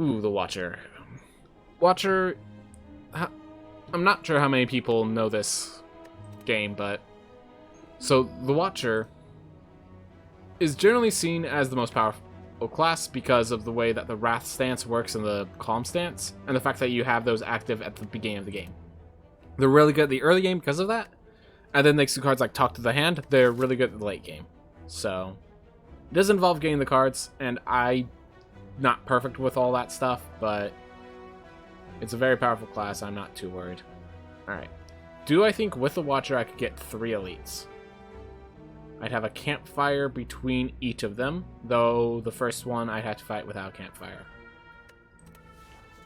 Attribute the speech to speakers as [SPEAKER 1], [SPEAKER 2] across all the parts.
[SPEAKER 1] Ooh, the Watcher. Watcher... I'm not sure how many people know this game, but... So, the Watcher is generally seen as the most powerful class because of the way that the Wrath stance works and the Calm stance, and the fact that you have those active at the beginning of the game. They're really good at the early game because of that, and then next to cards like Talk to the Hand, they're really good at the late game. So, it does involve getting the cards, and I'm not perfect with all that stuff, but it's a very powerful class. I'm not too worried. Alright. Do I think with the Watcher I could get 3 elites? I'd have a campfire between each of them, though the first one I'd have to fight without a campfire.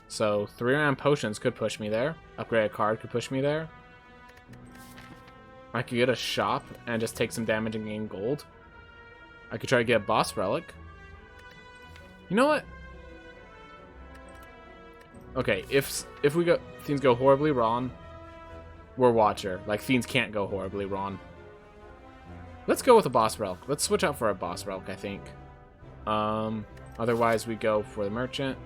[SPEAKER 1] So 3-round potions could push me there. Upgrade a card could push me there. I could get a shop and just take some damage and gain gold. I could try to get a boss relic. You know what? Okay, if things go horribly wrong, we're Watcher. Like, things can't go horribly wrong. Let's go with a boss relic. Let's switch out for a boss relic, I think. Otherwise, we go for the merchant.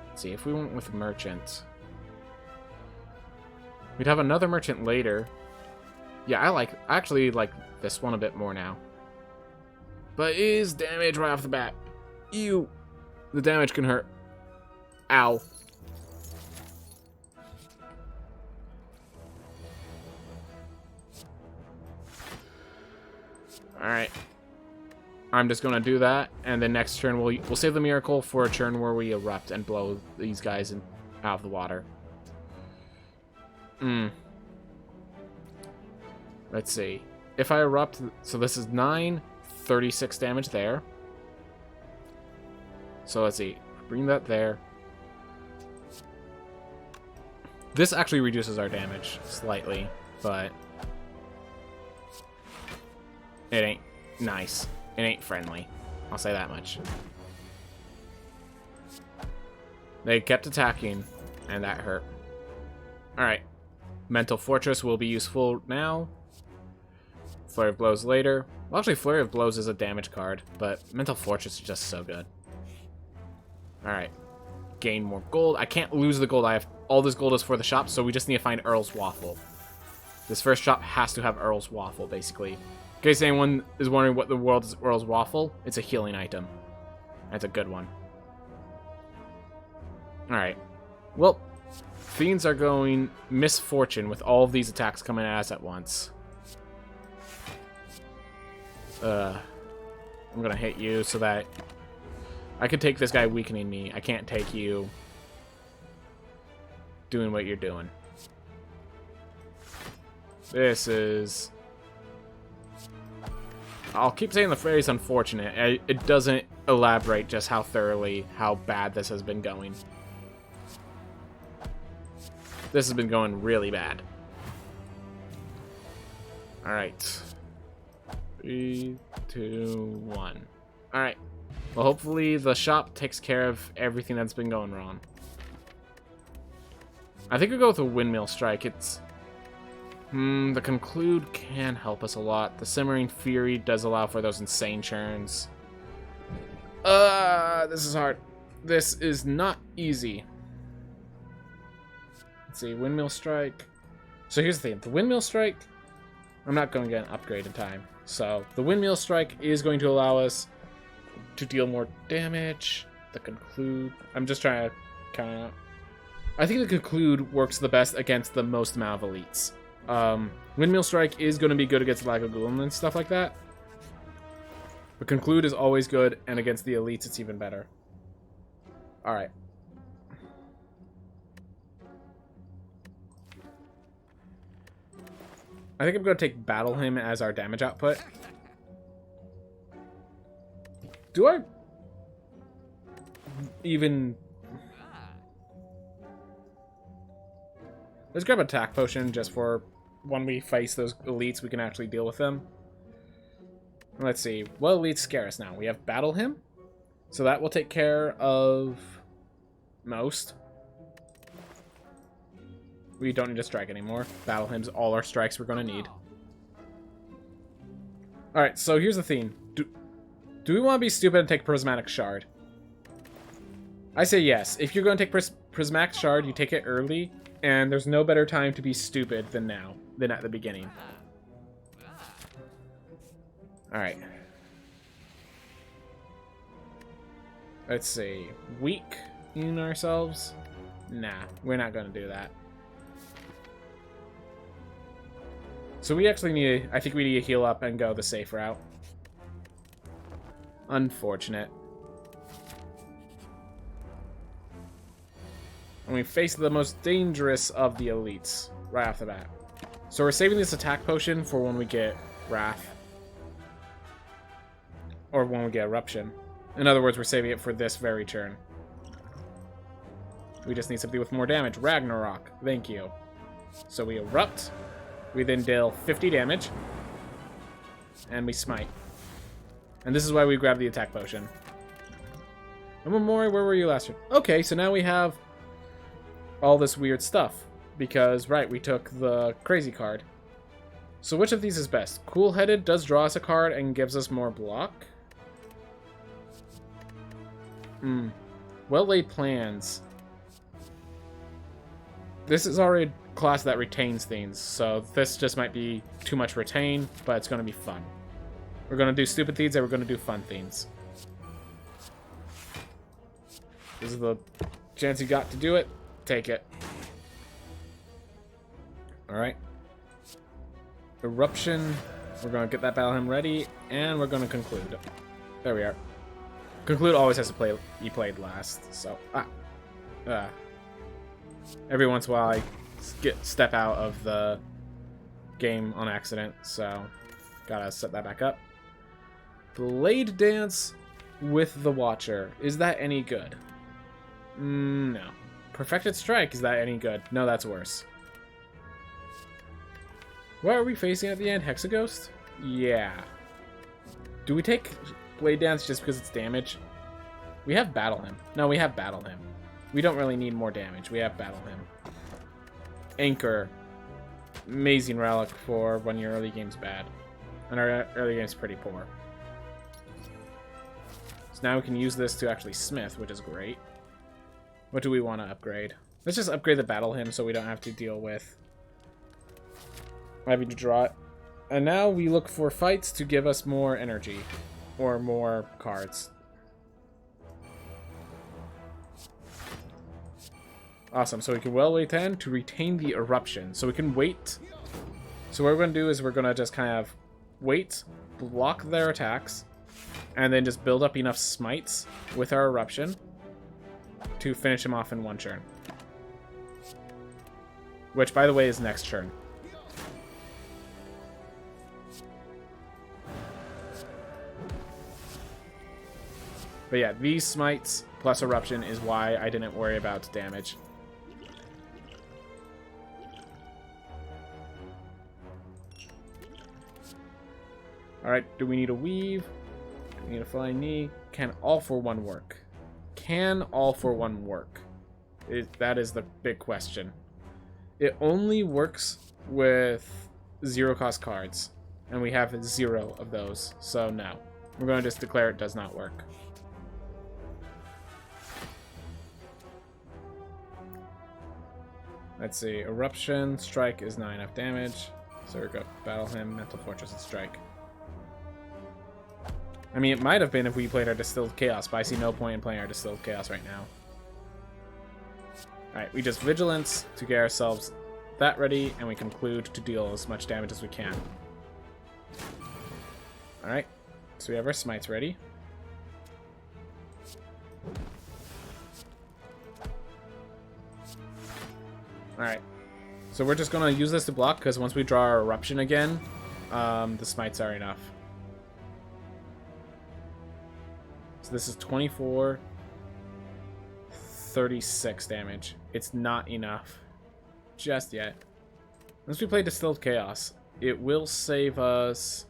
[SPEAKER 1] Let's see, if we went with merchant, we'd have another merchant later. Yeah, I actually like this one a bit more now. But is damage right off the bat. Ew. The damage can hurt. Ow. Alright. I'm just gonna do that, and then next turn we'll save the miracle for a turn where we erupt and blow these guys out of the water. Let's see. If I erupt, so this is 9, 36 damage there. So let's see. Bring that there. This actually reduces our damage slightly, but it ain't nice. It ain't friendly. I'll say that much. They kept attacking, and that hurt. Alright. Mental Fortress will be useful now. Flurry of Blows later. Well, actually, Flurry of Blows is a damage card, but Mental Fortress is just so good. Alright. Gain more gold. I can't lose the gold. I have all this gold is for the shop, so we just need to find Earl's Waffle. This first shop has to have Earl's Waffle, basically. In case anyone is wondering what the world is Earl's Waffle, it's a healing item. That's a good one. Alright. Well, Fiends are going Misfortune with all of these attacks coming at us at once. I'm gonna hit you so that I could take this guy weakening me. I can't take you doing what you're doing. This is... I'll keep saying the phrase unfortunate. It doesn't elaborate just how bad this has been going. This has been going really bad. Alright. 3, 2, 1. Alright. Well, hopefully the shop takes care of everything that's been going wrong. I think we'll go with a Windmill Strike. It's... the Conclude can help us a lot. The Simmering Fury does allow for those insane churns. This is hard. This is not easy. Let's see, Windmill Strike. So here's the thing. The Windmill Strike, I'm not going to get an upgrade in time. So the Windmill Strike is going to allow us to deal more damage. The Conclude, I'm just trying to count it out. I think the Conclude works the best against the most amount of elites. Windmill Strike is going to be good against Lagagulin and stuff like that. But Conclude is always good, and against the elites it's even better. Alright. I think I'm going to take Battle Hymn as our damage output. Do I even... Let's grab Attack Potion just for when we face those elites, we can actually deal with them. Let's see. What elites scare us now? We have Battle Hymn. So that will take care of most. We don't need to strike anymore. Battle Hymn's all our strikes we're going to need. Alright, so here's the theme. Do we want to be stupid and take Prismatic Shard? I say yes. If you're going to take Prismatic Shard, you take it early, and there's no better time to be stupid than now, than at the beginning. Alright. Let's see. Weak in ourselves? Nah, we're not going to do that. So we actually need to, I think we need to heal up and go the safe route. Unfortunate. And we face the most dangerous of the elites right off the bat. So we're saving this attack potion for when we get Wrath. Or when we get Eruption. In other words, we're saving it for this very turn. We just need something with more damage. Ragnarok. Thank you. So we Erupt. We then deal 50 damage. And we Smite. And this is why we grab the attack potion. And Memori, where were you last turn? Okay, so now we have all this weird stuff. Because, right, we took the crazy card. So which of these is best? Cool-Headed does draw us a card and gives us more block. Well-laid plans. This is already a class that retains things, so this just might be too much retain, but it's going to be fun. We're going to do stupid things and we're going to do fun things. This is the chance you got to do it. Take it. Alright. Eruption. We're going to get that Battle Hymn ready, and we're going to conclude. There we are. Conclude always has to be played last, so... Every once in a while I step out of the game on accident, so gotta set that back up. Blade Dance with the Watcher. Is that any good? No. Perfected Strike, is that any good? No, that's worse. What are we facing at the end? Hexaghost? Yeah. Do we take Blade Dance just because it's damage? We have Battle Hymn. No, we have Battle Hymn. We don't really need more damage. We have Battle Hymn. Anchor. Amazing relic for when your early game's bad. And our early game's pretty poor. So now we can use this to actually smith, which is great. What do we want to upgrade? Let's just upgrade the Battle Hymn so we don't have to deal with having to draw it. And now we look for fights to give us more energy. Or more cards. Awesome, so we can well wait 10 to retain the Eruption. So we can wait. So what we're going to do is we're going to just kind of wait, block their attacks, and then just build up enough smites with our Eruption to finish him off in one turn. Which, by the way, is next turn. But yeah, these smites plus Eruption is why I didn't worry about damage. Alright, do we need a weave? Do we need a flying knee? Can all for one work? Can all for one work? That is the big question. It only works with 0-cost cards. And we have 0 of those, so no. We're going to just declare it does not work. Let's see, Eruption, Strike is not enough damage. So we go Battle Hymn, Mental Fortress, and Strike. I mean, it might have been if we played our Distilled Chaos, but I see no point in playing our Distilled Chaos right now. Alright, we just Vigilance to get ourselves that ready, and we conclude to deal as much damage as we can. Alright, so we have our Smites ready. Alright, so we're just going to use this to block, because once we draw our Eruption again, the Smites are enough. So this is 24, 36 damage. It's not enough just yet. Once we play Distilled Chaos, it will save us...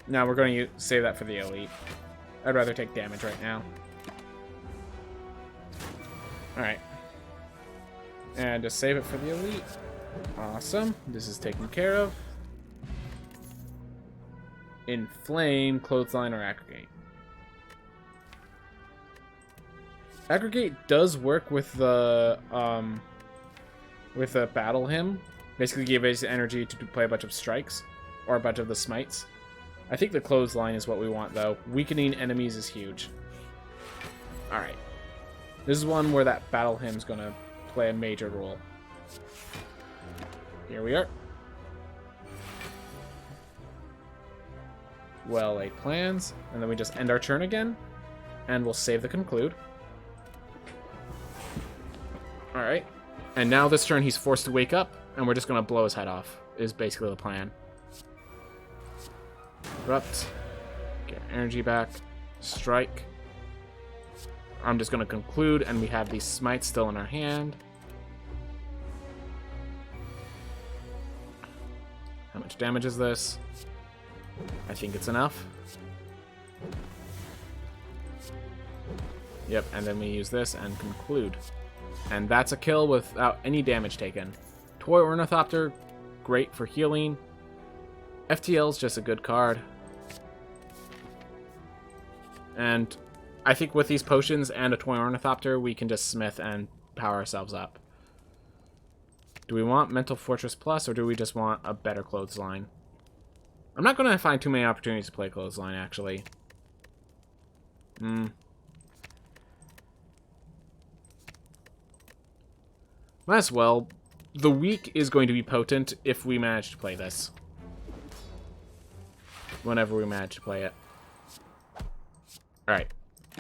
[SPEAKER 1] Now we're going to save that for the Elite. I'd rather take damage right now. Alright. And just save it for the Elite. Awesome. This is taken care of. Inflame, Clothesline, or Aggregate. Aggregate does work with the battle hymn. Basically give us energy to play a bunch of strikes or a bunch of the smites. I think the clothesline is what we want though. Weakening enemies is huge. Alright. This is one where that battle hymn is gonna play a major role. Here we are. Well laid plans. And then we just end our turn again. And we'll save the conclude. Alright. And now this turn he's forced to wake up, and we're just going to blow his head off, is basically the plan. Erupt. Get energy back. Strike. I'm just going to conclude, and we have these smites still in our hand. How much damage is this? I think it's enough. Yep, and then we use this and conclude. And that's a kill without any damage taken. Toy Ornithopter, great for healing. FTL's just a good card. And I think with these potions and a Toy Ornithopter, we can just smith and power ourselves up. Do we want Mental Fortress Plus, or do we just want a better Clothesline? I'm not going to find too many opportunities to play Clothesline, actually. Might as well. The weak is going to be potent if we manage to play this. Whenever we manage to play it. Alright.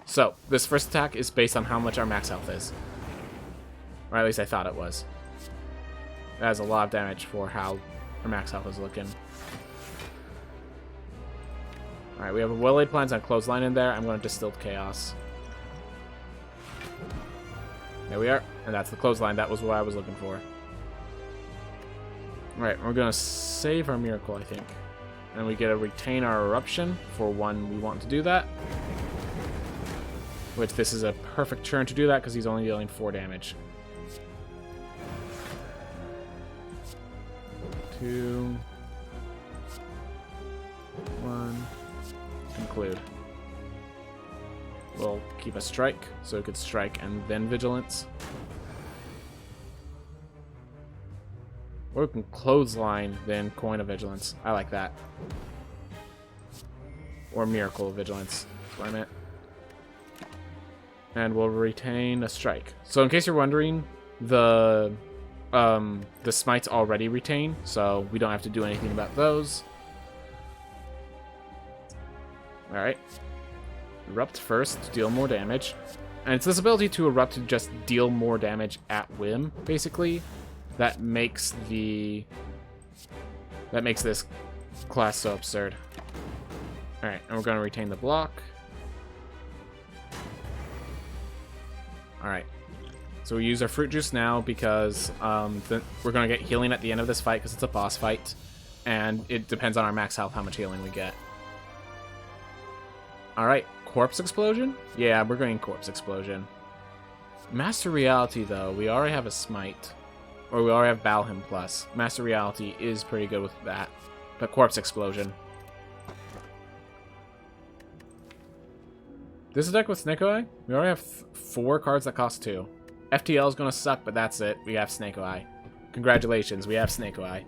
[SPEAKER 1] So, this first attack is based on how much our max health is. Or at least I thought it was. That has a lot of damage for how our max health is looking. Alright, we have a well-laid plans on Clothesline in there. I'm going to Distilled Chaos. There we are. And that's the Clothesline. That was what I was looking for. Alright, we're going to save our Miracle, I think. And we get to retain our Eruption for when we want to do that. Which this is a perfect turn to do that because he's only dealing 4 damage. 2, 1, conclude. We'll keep a strike, so it could strike and then vigilance. Or we can Clothesline, then Coin of Vigilance. I like that. Or Miracle of Vigilance. That's what I meant. And we'll retain a strike. So in case you're wondering, the smites already retain, so we don't have to do anything about those. Alright. Erupt first to deal more damage. And it's this ability to Erupt to just deal more damage at whim, basically, that makes this class so absurd. Alright, and we're going to retain the block. Alright. So we use our Fruit Juice now because we're going to get healing at the end of this fight because it's a boss fight. And it depends on our max health how much healing we get. Alright, Corpse Explosion? Yeah, we're going Corpse Explosion. Master Reality, though, we already have a Smite. Or we already have Balham Plus. Master Reality is pretty good with that. But Corpse Explosion. This is a deck with Snake Eye. We already have 4 cards that cost 2. FTL is going to suck, but that's it. We have Snake Eye. Congratulations, we have Snake Eye.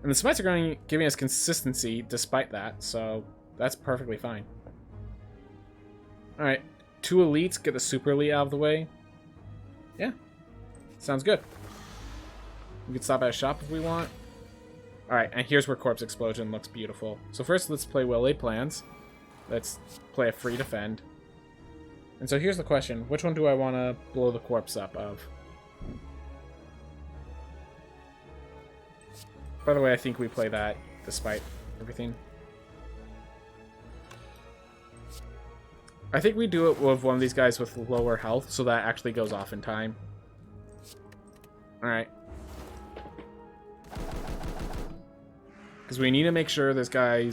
[SPEAKER 1] And the Smites are giving us consistency despite that, so that's perfectly fine. Alright, 2 elites, get the Super Elite out of the way. Yeah, sounds good. We can stop at a shop if we want. Alright, and here's where Corpse Explosion looks beautiful. So first, let's play Well-Laid Plans. Let's play a Free Defend. And so here's the question. Which one do I want to blow the corpse up of? By the way, I think we play that despite everything. I think we do it with one of these guys with lower health, so that actually goes off in time. Alright. Because we need to make sure this guy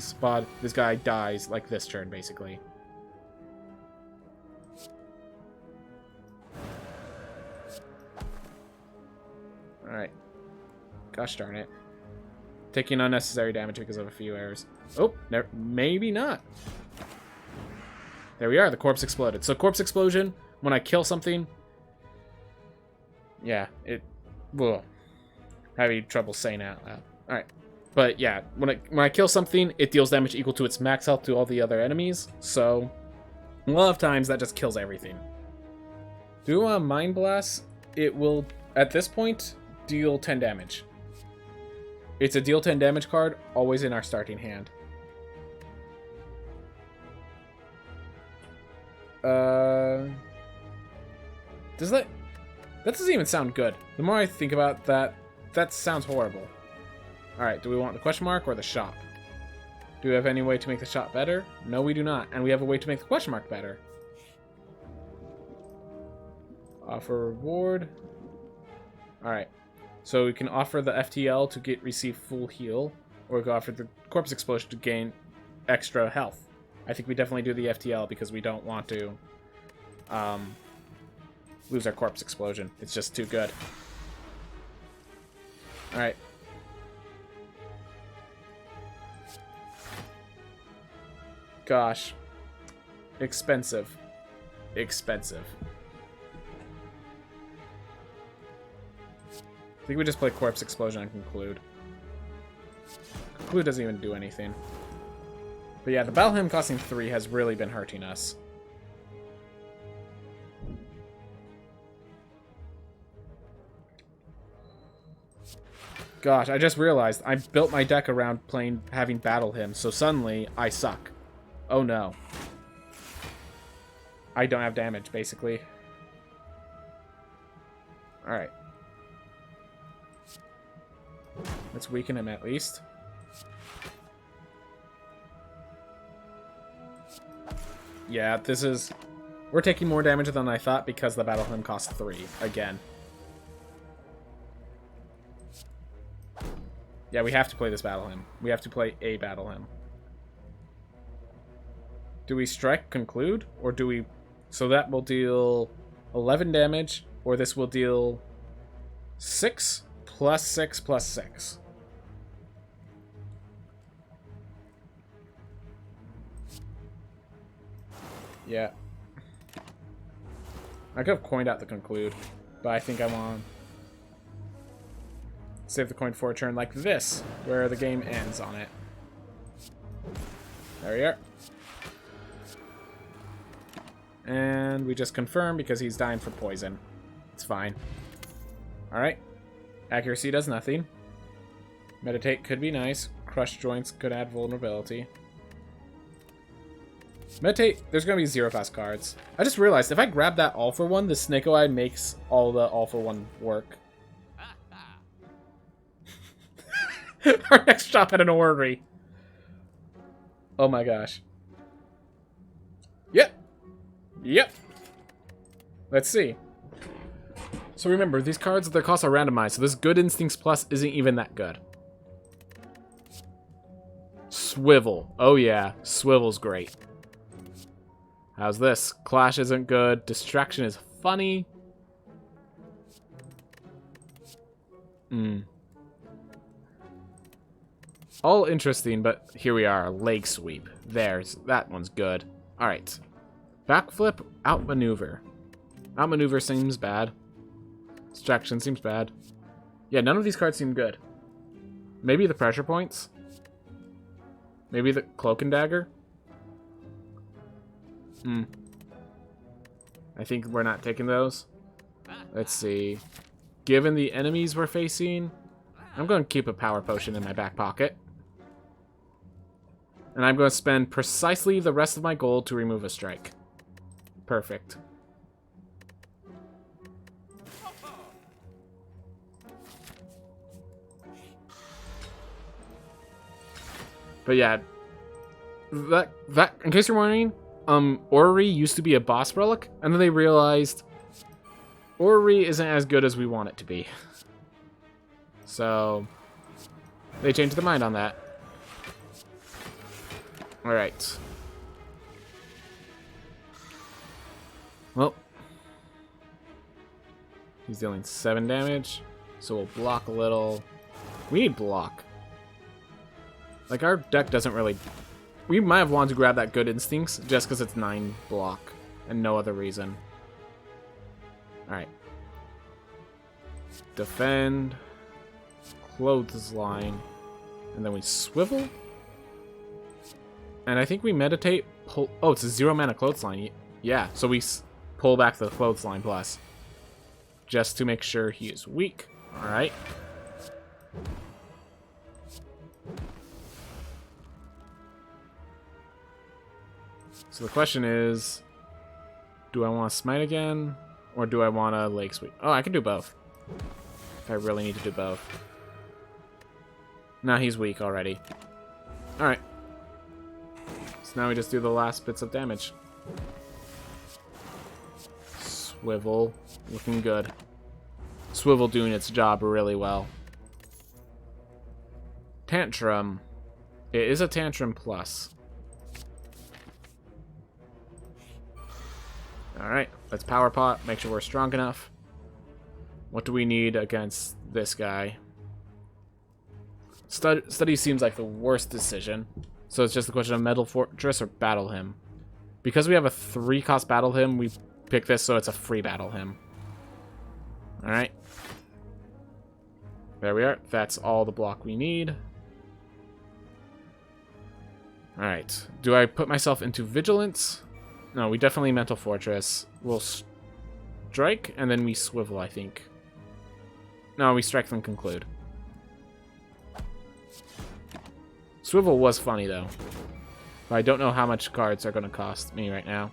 [SPEAKER 1] dies like this turn, basically. Alright. Gosh darn it. Taking unnecessary damage because of a few errors. Oh, maybe not. There we are. The corpse exploded. So corpse explosion, when I kill something... Yeah, it... Ugh. Having trouble saying it out loud. Alright. But yeah, when I kill something, it deals damage equal to its max health to all the other enemies. So, a lot of times that just kills everything. Do we want Mind Blast? It will, at this point, deal 10 damage. It's a deal 10 damage card, always in our starting hand. Does that doesn't even sound good. The more I think about that, that sounds horrible. Alright, do we want the question mark or the shop? Do we have any way to make the shop better? No, we do not. And we have a way to make the question mark better. Offer reward. Alright. So we can offer the FTL to receive full heal, or we can offer the corpse explosion to gain extra health. I think we definitely do the FTL because we don't want to lose our corpse explosion. It's just too good. Alright. Gosh. Expensive. Expensive. I think we just play Corpse Explosion and Conclude. Conclude doesn't even do anything. But yeah, the Battle Hymn costing 3 has really been hurting us. Gosh, I just realized I built my deck around having Battle Hymn, so suddenly I suck. Oh no. I don't have damage, basically. Alright. Let's weaken him at least. Yeah, this is... We're taking more damage than I thought because the Battle Hymn costs 3 again. Yeah, we have to play this Battle Hymn. We have to play a Battle Hymn. Do we strike Conclude? Or do we... So that will deal 11 damage, or this will deal 6 plus 6 plus 6. Yeah. I could have coined out the Conclude, but I think I want to save the coin for a turn like this, where the game ends on it. There we are. And we just confirm because he's dying for poison. It's fine. Alright. Accuracy does nothing. Meditate could be nice. Crush joints could add vulnerability. Meditate, there's going to be 0 fast cards. I just realized if I grab that all for one, the Snake-O-Eye makes all the all for one work. Our next shop had an orrery. Oh my gosh. Yep. Yep. Let's see. So remember, these cards, their costs are randomized, so this Good Instincts Plus isn't even that good. Swivel. Oh yeah, Swivel's great. How's this? Clash isn't good. Distraction is funny. All interesting, but here we are. Leg sweep. That one's good. Alright. Backflip, outmaneuver. Outmaneuver seems bad. Distraction seems bad. Yeah, none of these cards seem good. Maybe the pressure points? Maybe the cloak and dagger? I think we're not taking those. Let's see. Given the enemies we're facing, I'm going to keep a power potion in my back pocket. And I'm going to spend precisely the rest of my gold to remove a strike. Perfect. But yeah, that in case you're wondering, Orrery used to be a boss relic, and then they realized Orrery isn't as good as we want it to be. So they changed their mind on that. Alright. Well, he's dealing 7 damage, so we'll block a little. We need block. Like, our deck doesn't really We might have wanted to grab that Good Instincts just because it's 9 block and no other reason. Alright. Defend. Clothesline. And then we swivel. And I think we meditate. Pull. Oh, it's a 0 mana clothesline. Yeah, so we pull back the clothesline plus. Just to make sure he is weak. Alright. So the question is, do I want to smite again? Or do I want to Lake Sweep? Oh, I can do both. If I really need to do both. Nah, he's weak already. Alright. So now we just do the last bits of damage. Swivel. Looking good. Swivel doing its job really well. Tantrum. It is a Tantrum plus. Alright, let's power pot, make sure we're strong enough. What do we need against this guy? Study seems like the worst decision. So it's just the question of Metal Fortress or Battle Hymn. Because we have a 3-cost Battle Hymn, we pick this so it's a free Battle Hymn. Alright. There we are. That's all the block we need. Alright. Do I put myself into Vigilance? No, we definitely Mental Fortress. We'll strike, and then we swivel, I think. No, we strike, then conclude. Swivel was funny, though. But I don't know how much cards are going to cost me right now.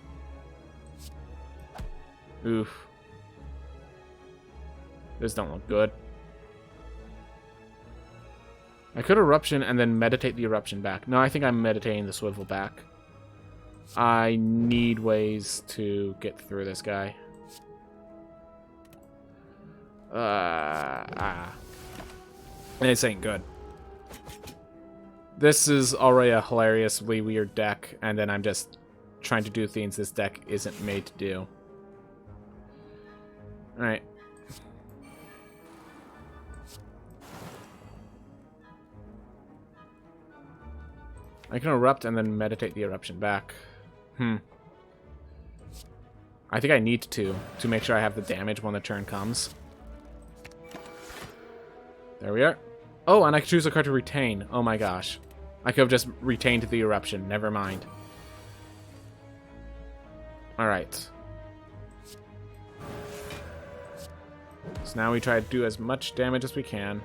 [SPEAKER 1] Oof. This don't look good. I could Eruption and then meditate the Eruption back. No, I think I'm meditating the Swivel back. I need ways to get through this guy. This ain't good. This is already a hilariously weird deck, and then I'm just trying to do things this deck isn't made to do. Alright. I can Erupt and then meditate the Eruption back. I think I need to make sure I have the damage when the turn comes. There we are. Oh, and I can choose a card to retain. Oh my gosh. I could have just retained the Eruption. Never mind. Alright. So now we try to do as much damage as we can.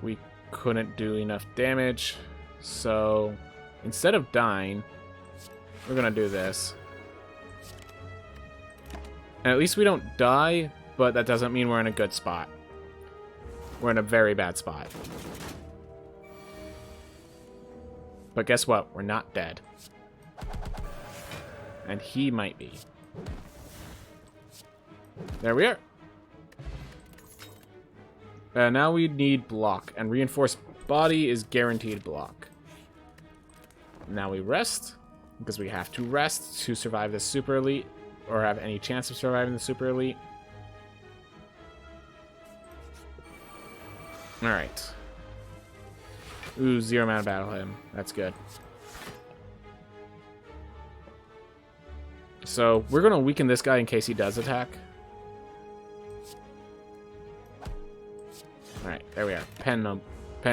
[SPEAKER 1] We couldn't do enough damage. So instead of dying, we're going to do this. And at least we don't die, but that doesn't mean we're in a good spot. We're in a very bad spot. But guess what? We're not dead. And he might be. There we are. Now we need block, and Reinforced Body is guaranteed block. Now we rest, because we have to rest to survive this Super Elite, or have any chance of surviving the Super Elite. Alright. Ooh, 0 mana Battle Hymn. That's good. So, we're going to weaken this guy in case he does attack. Alright, there we are. Pen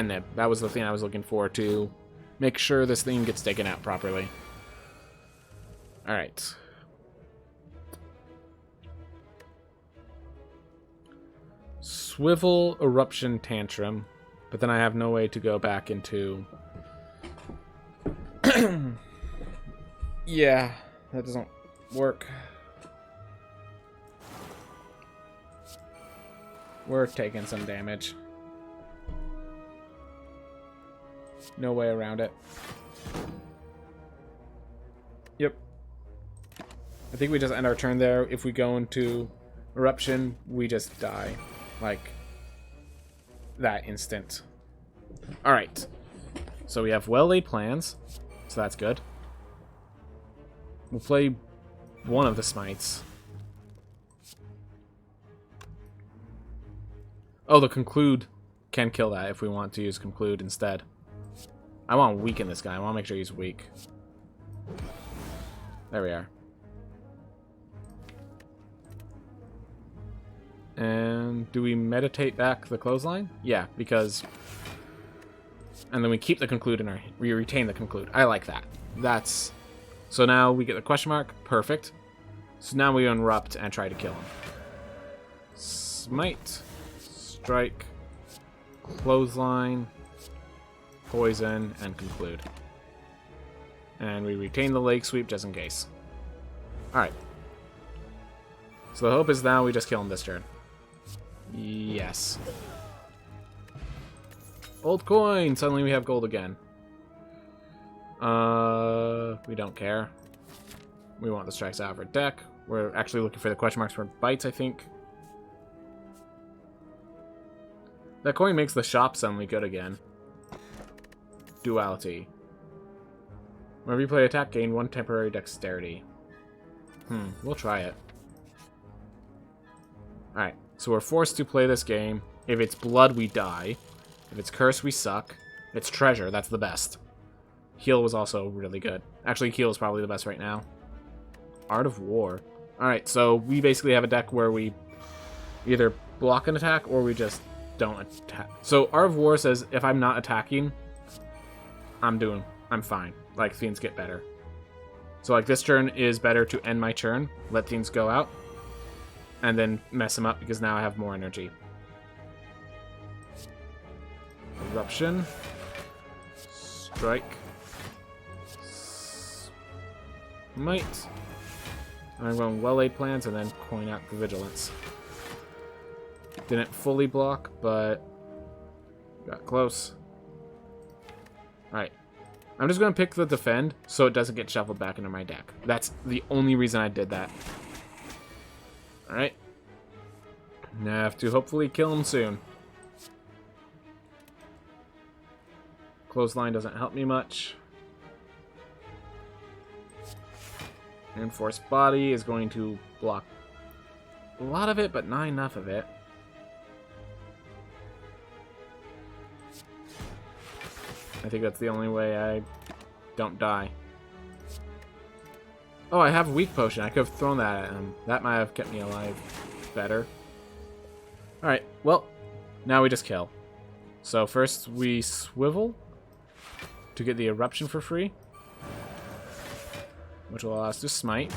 [SPEAKER 1] Nib. That was the thing I was looking for to make sure this thing gets taken out properly. Alright. Swivel, Eruption, Tantrum. But then I have no way to go back into... Yeah, that doesn't work. We're taking some damage. No way around it. Yep. I think we just end our turn there. If we go into Eruption, we just die. Like, that instant. Alright. So we have well-laid plans. So that's good. We'll play one of the smites. Oh, the Conclude can kill that if we want to use Conclude instead. I want to weaken this guy. I want to make sure he's weak. There we are. And do we meditate back the clothesline? Yeah, because... And then we keep the conclude in our... We retain the conclude. I like that. That's... So now we get the question mark. Perfect. So now we interrupt and try to kill him. Smite. Strike. Clothesline. Poison. And conclude. And we retain the leg sweep just in case. Alright. So the hope is now we just kill him this turn. Yes. Old coin! Suddenly we have gold again. We don't care. We want the strikes out of our deck. We're actually looking for the question marks for bites, I think. That coin makes the shop suddenly good again. Duality. Whenever you play attack, gain 1 temporary dexterity. We'll try it. Alright, so we're forced to play this game. If it's blood, we die. If it's curse, we suck. If it's treasure, that's the best. Heal was also really good. Actually, heal is probably the best right now. Art of War. Alright, so we basically have a deck where we either block an attack or we just don't attack. So Art of War says if I'm not attacking, I'm fine. Like, things get better. So, like, this turn is better to end my turn, let things go out, and then mess them up because now I have more energy. Eruption. Strike. Smite. I'm going well-laid plans and then coin out the Vigilance. Didn't fully block, but got close. Alright. I'm just going to pick the defend so it doesn't get shuffled back into my deck. That's the only reason I did that. Alright. Now I have to hopefully kill him soon. Clothesline doesn't help me much. Enforced Body is going to block a lot of it, but not enough of it. I think that's the only way I don't die. Oh, I have a weak potion. I could have thrown that at him. That might have kept me alive better. Alright, well, now we just kill. So first we swivel to get the eruption for free, which will allow us to smite,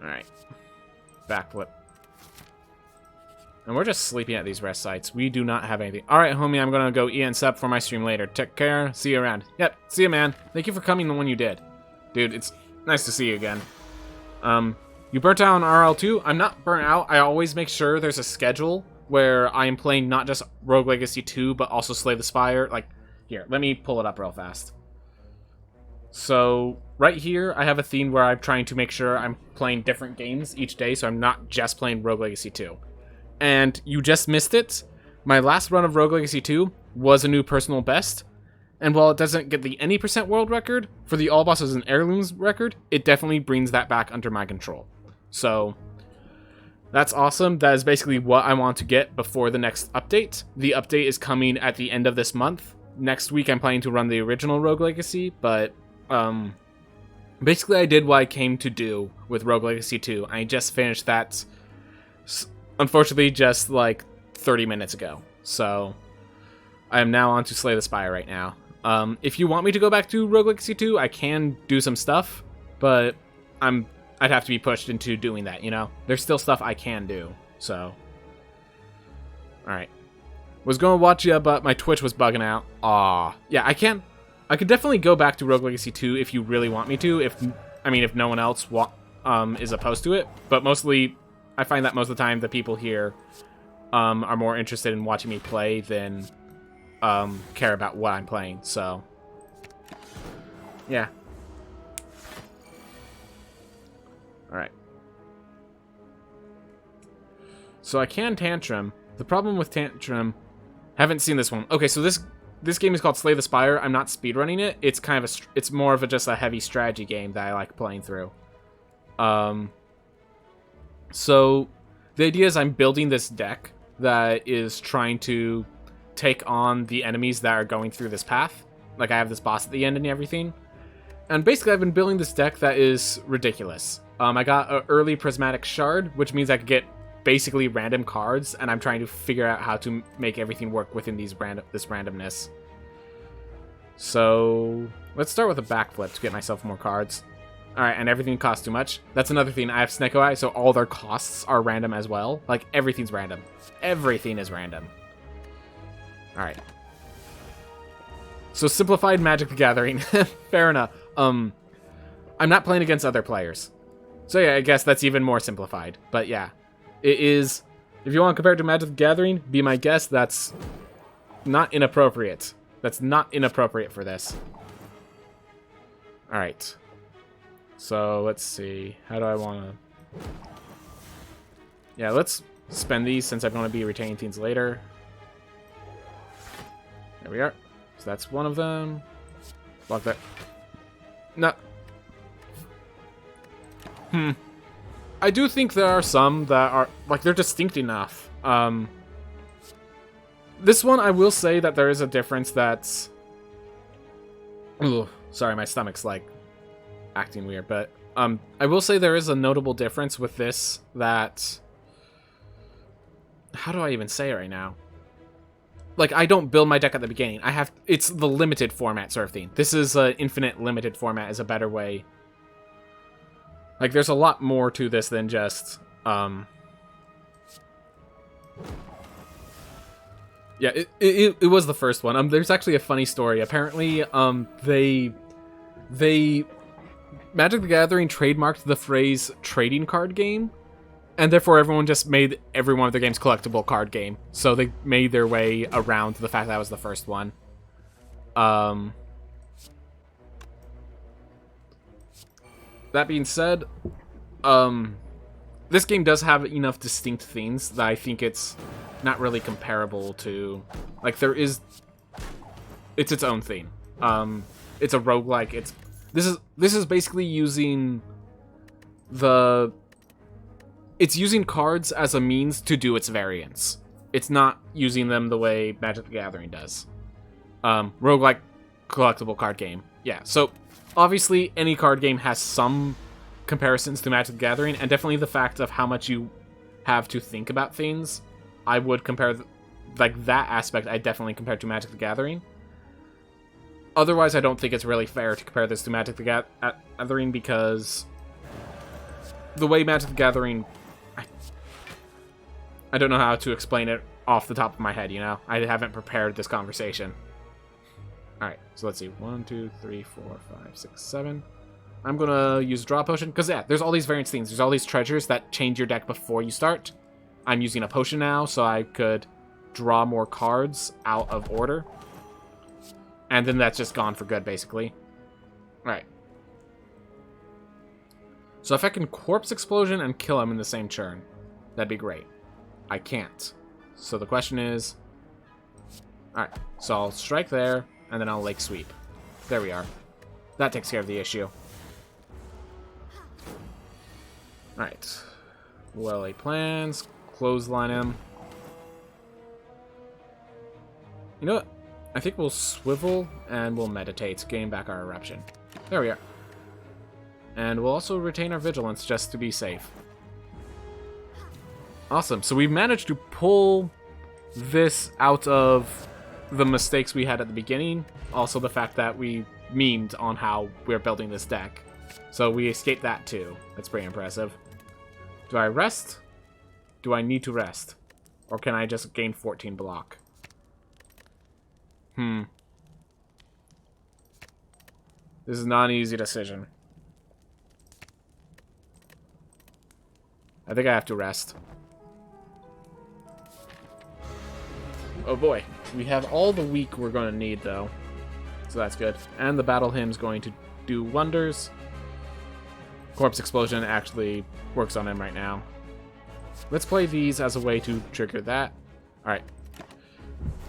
[SPEAKER 1] Alright. Backflip. And we're just sleeping at these rest sites. We do not have anything. Alright, homie, I'm gonna go eat and sub for my stream later. Take care. See you around. Yep, see you, man. Thank you for coming the one you did. Dude, it's nice to see you again. You burnt out on RL2? I'm not burnt out. I always make sure there's a schedule where I am playing not just Rogue Legacy 2, but also Slay the Spire. Like, here, let me pull it up real fast. So, right here, I have a theme where I'm trying to make sure I'm playing different games each day, so I'm not just playing Rogue Legacy 2. And you just missed it. My last run of Rogue Legacy 2 was a new personal best. And while it doesn't get the any % world record, for the All Bosses and Heirlooms record, it definitely brings that back under my control. So, that's awesome. That is basically what I want to get before the next update. The update is coming at the end of this month. Next week I'm planning to run the original Rogue Legacy, but basically I did what I came to do with Rogue Legacy 2. I just finished that, unfortunately, just like 30 minutes ago. So I am now on to Slay the Spire right now. If you want me to go back to Rogue Legacy 2, I can do some stuff, but I'd have to be pushed into doing that, you know? There's still stuff I can do, so. Alright. Was going to watch you, but my Twitch was bugging out. Aw. Yeah, I could definitely go back to Rogue Legacy 2 if you really want me to, if no one else is opposed to it. But mostly, I find that most of the time the people here are more interested in watching me play than care about what I'm playing, so. Yeah. Alright. So I can Tantrum. The problem with Tantrum... Haven't seen this one. Okay, so this game is called Slay the Spire. I'm not speedrunning it. It's kind of it's more of just a heavy strategy game that I like playing through. So the idea is I'm building this deck that is trying to take on the enemies that are going through this path. Like, I have this boss at the end and everything. And basically, I've been building this deck that is ridiculous. I got an early Prismatic Shard, which means I could get basically random cards, and I'm trying to figure out how to make everything work within this randomness. So, let's start with a backflip to get myself more cards. Alright, and everything costs too much. That's another thing. I have Sneko Eye, so all their costs are random as well. Like, everything's random. Everything is random. Alright. So, simplified Magic the Gathering. Fair enough. I'm not playing against other players. So yeah, I guess that's even more simplified. But yeah, it is... If you want to compare it to Magic the Gathering, be my guest, that's not inappropriate. That's not inappropriate for this. Alright. So, let's see. How do I want to... Yeah, let's spend these since I'm going to be retaining things later. There we are. So that's one of them. Block that. No. I do think there are some that are, like, they're distinct enough. This one, I will say that there is a difference that's... Ooh, sorry, my stomach's, like, acting weird, but, I will say there is a notable difference with this that... How do I even say it right now? Like, I don't build my deck at the beginning. It's the limited format sort of thing. This is an infinite limited format is a better way. Like, there's a lot more to this than just, Yeah, it was the first one. There's actually a funny story. Apparently, Magic the Gathering trademarked the phrase trading card game, and therefore everyone just made every one of their games collectible card game. So they made their way around the fact that was the first one. That being said, this game does have enough distinct themes that I think it's not really comparable to... Like, it's its own theme. It's a roguelike. This is basically using it's using cards as a means to do its variants. It's not using them the way Magic the Gathering does. Roguelike collectible card game. Yeah, so obviously any card game has some comparisons to Magic the Gathering, and definitely the fact of how much you have to think about things. I would compare, like, that aspect I definitely compare to Magic the Gathering. Otherwise, I don't think it's really fair to compare this to Magic the Gathering, because the way Magic the Gathering... I don't know how to explain it off the top of my head, you know? I haven't prepared this conversation. Alright, so let's see. 1, 2, 3, 4, 5, 6, 7. I'm gonna use a draw potion, because yeah, there's all these variance things. There's all these treasures that change your deck before you start. I'm using a potion now, so I could draw more cards out of order. And then that's just gone for good, basically. Alright. So if I can Corpse Explosion and kill him in the same turn, that'd be great. I can't. So the question is... Alright, so I'll strike there, and then I'll Lake Sweep. There we are. That takes care of the issue. Alright. Well-laid plans. Clothesline him. You know what? I think we'll swivel, and we'll meditate, gain back our eruption. There we are. And we'll also retain our vigilance, just to be safe. Awesome. So we've managed to pull this out of the mistakes we had at the beginning. Also the fact that we memed on how we're building this deck. So we escaped that too. That's pretty impressive. Do I rest? Do I need to rest? Or can I just gain 14 block? This is not an easy decision. I think I have to rest. Oh boy, we have all the week we're going to need, though. So that's good. And the Battle Hymn's going to do wonders. Corpse Explosion actually works on him right now. Let's play these as a way to trigger that. Alright.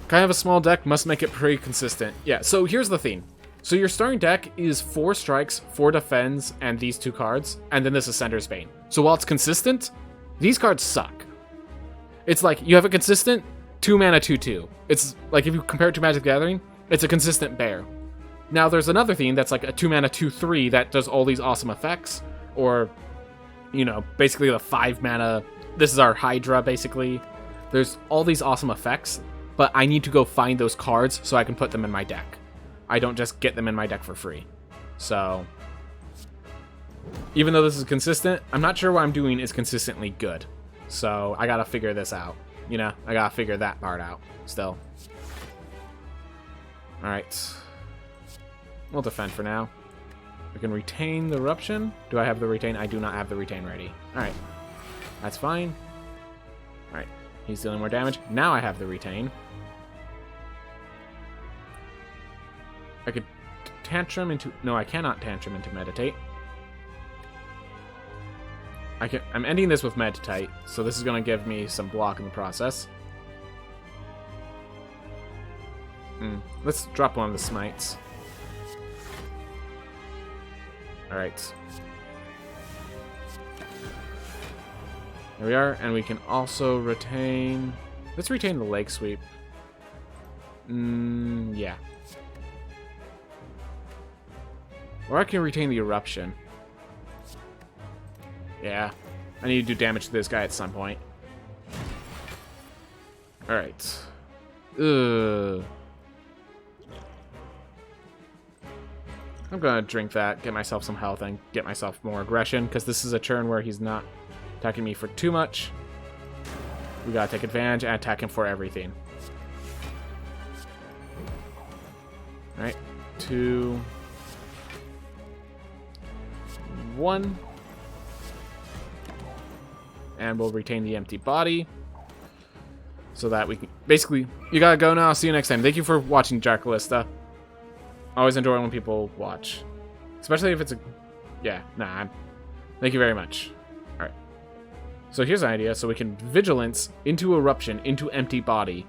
[SPEAKER 1] Kind of a small deck, must make it pretty consistent. Yeah, so here's the thing. So your starting deck is 4 strikes, 4 defends, and these 2 cards, and then this is Ascender's Bane. So while it's consistent, these cards suck. It's like you have a consistent 2 mana 2/2. It's like if you compare it to Magic the Gathering, it's a consistent bear. Now there's another thing that's like a 2 mana 2/3 that does all these awesome effects, or basically the 5 mana. This is our Hydra basically. There's all these awesome effects, but I need to go find those cards so I can put them in my deck. I don't just get them in my deck for free. So even though this is consistent, I'm not sure what I'm doing is consistently good. So I gotta figure this out. I gotta figure that part out still. Alright. We'll defend for now. We can retain the Eruption. Do I have the retain? I do not have the retain ready. Alright. That's fine. Alright. He's dealing more damage. Now I have the retain. I could tantrum into... No, I cannot tantrum into meditate. I'm ending this with meditate, so this is going to give me some block in the process. Let's drop one of the smites. Alright. There we are, and we can also retain... Let's retain the Leg Sweep. Yeah. Or I can retain the Eruption. Yeah. I need to do damage to this guy at some point. Alright. Ugh. I'm gonna drink that, get myself some health, and get myself more aggression, because this is a turn where he's not attacking me for too much. We gotta take advantage and attack him for everything. Alright. 2... 1. And we'll retain the empty body. So that we can... Basically, you gotta go now. See you next time. Thank you for watching, Jackalista. Always enjoy when people watch. Especially if it's a... Yeah, nah. Thank you very much. Alright. So here's an idea. So we can Vigilance into Eruption into empty body.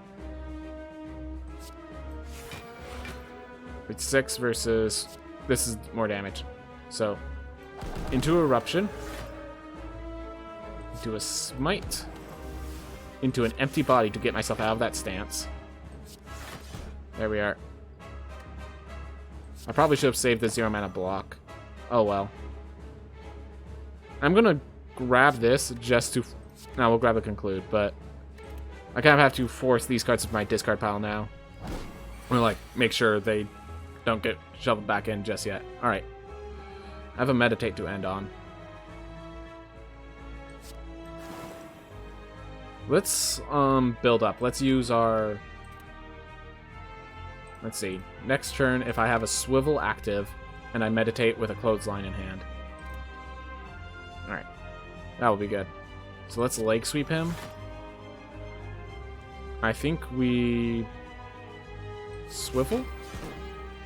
[SPEAKER 1] It's 6 versus... This is more damage. So, into Eruption. Into a Smite. Into an empty body to get myself out of that stance. There we are. I probably should have saved the 0 mana block. Oh well. I'm gonna grab this just to... No, we'll grab the Conclude, but... I kind of have to force these cards to my discard pile now. Or, like, make sure they don't get shoveled back in just yet. Alright. I have a Meditate to end on. Let's build up. Let's use our... Let's see. Next turn, if I have a Swivel active, and I Meditate with a Clothesline in hand. Alright. That will be good. So let's Leg Sweep him. I think we... Swivel?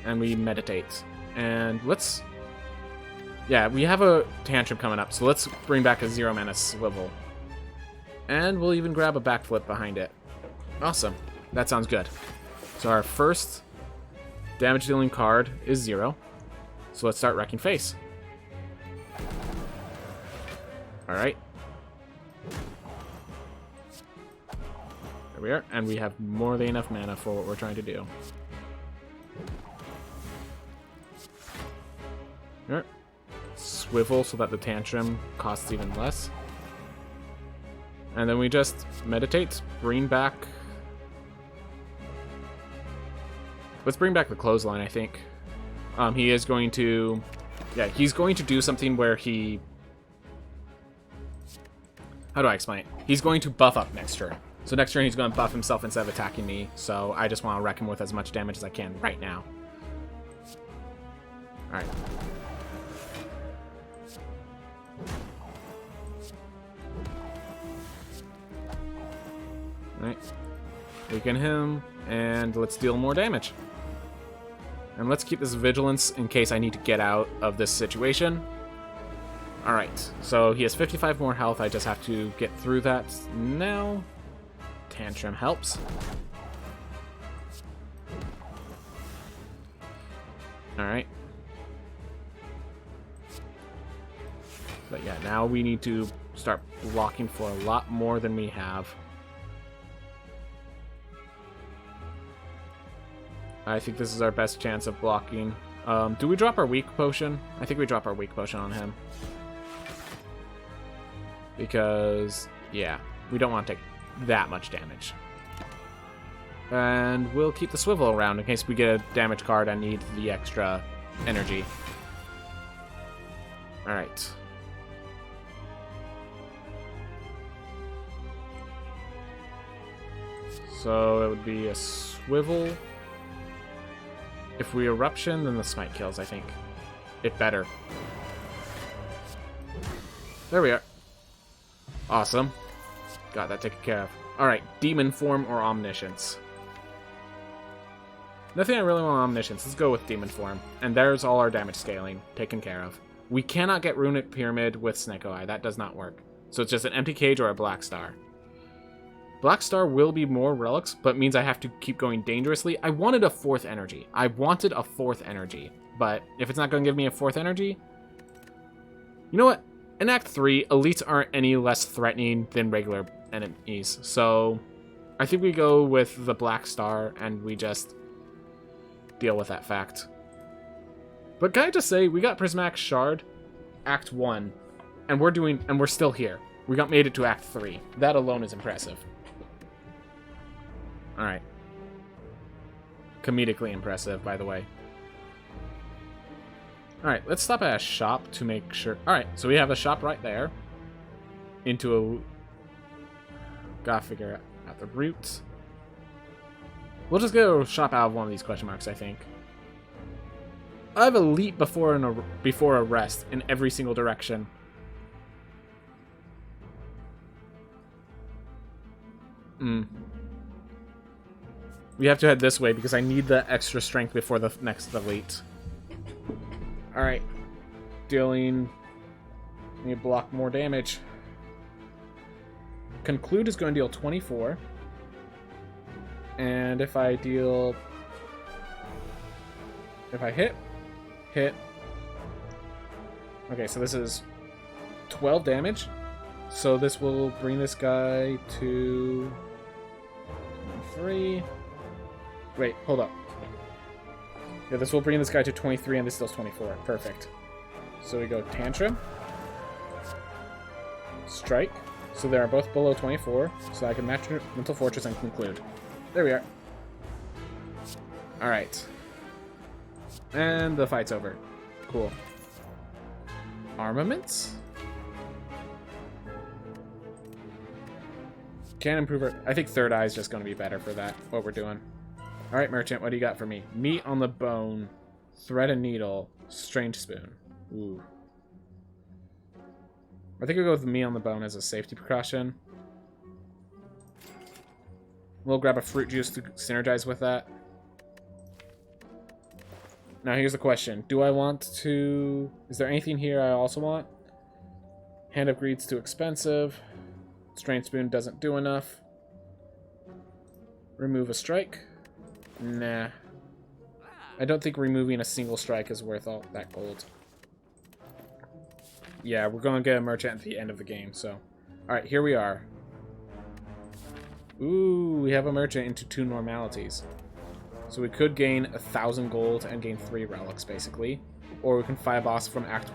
[SPEAKER 1] And we Meditate. And let's... Yeah, we have a Tantrum coming up, so let's bring back a 0 mana Swivel. And we'll even grab a Backflip behind it. Awesome. That sounds good. So our first damage dealing card is 0. So let's start Wrecking Face. Alright. There we are. And we have more than enough mana for what we're trying to do. Alright. Swivel so that the Tantrum costs even less. And then we just Meditate, bring back... Let's bring back the Clothesline, I think. He is going to... Yeah, he's going to do something where he... How do I explain it? He's going to buff up next turn. So next turn he's going to buff himself instead of attacking me. So I just want to wreck him with as much damage as I can right now. Alright. Alright. Weaken him, and let's deal more damage. And let's keep this Vigilance in case I need to get out of this situation. Alright, so he has 55 more health. I just have to get through that now. Tantrum helps. Alright. But yeah, now we need to start blocking for a lot more than we have. I think this is our best chance of blocking. Do we drop our weak potion? I think we drop our weak potion on him. Because, yeah, we don't want to take that much damage. And we'll keep the swivel around in case we get a damage card and need the extra energy. Alright. So it would be a swivel. If we eruption, then the smite kills, I think. It better. There we are. Awesome. Got that taken care of. Alright, demon form or omniscience. Nothing I really want on omniscience. Let's go with demon form. And there's all our damage scaling taken care of. We cannot get runic pyramid with Snake Eye. That does not work. So it's just an empty cage or a black star. Black star will be more relics, but means I have to keep going dangerously. I wanted a fourth energy. But if it's not going to give me a fourth energy... You know what? In Act 3, elites aren't any less threatening than regular enemies. So I think we go with the black star and we just deal with that fact. But can I just say, we got Prismatic Shard, Act 1, and we're still here. We made it to Act 3. That alone is impressive. Alright. Comedically impressive, by the way. Alright, let's stop at a shop to make sure. Alright, so we have a shop right there. Into a... Gotta figure out the route. We'll just go shop out of one of these question marks, I think. I have a leap before a rest in every single direction. We have to head this way because I need the extra strength before the next elite. Alright. Dealing... I need to block more damage. Conclude is going to deal 24. And if I deal... If I hit... Okay, so this is 12 damage. So this will bring this guy to... 23... Wait, hold up. Yeah, this will bring this guy to 23 and this deals 24. Perfect. So we go Tantrum. Strike. So they are both below 24. So I can match Mental Fortress and conclude. There we are. Alright. And the fight's over. Cool. Armaments? Can improve our... I think Third Eye is just going to be better for that, what we're doing. Alright, Merchant, what do you got for me? Meat on the bone, thread and needle, strange spoon. Ooh. I think we'll go with meat on the bone as a safety precaution. We'll grab a fruit juice to synergize with that. Now here's the question. Do I want to... Is there anything here I also want? Hand of Greed's too expensive. Strange spoon doesn't do enough. Remove a strike. Nah. I don't think removing a single strike is worth all that gold. Yeah, we're going to get a merchant at the end of the game, so... Alright, here we are. Ooh, we have a merchant into 2 normalities. So we could gain 1,000 gold and gain 3 relics, basically. Or we can fight a boss from Act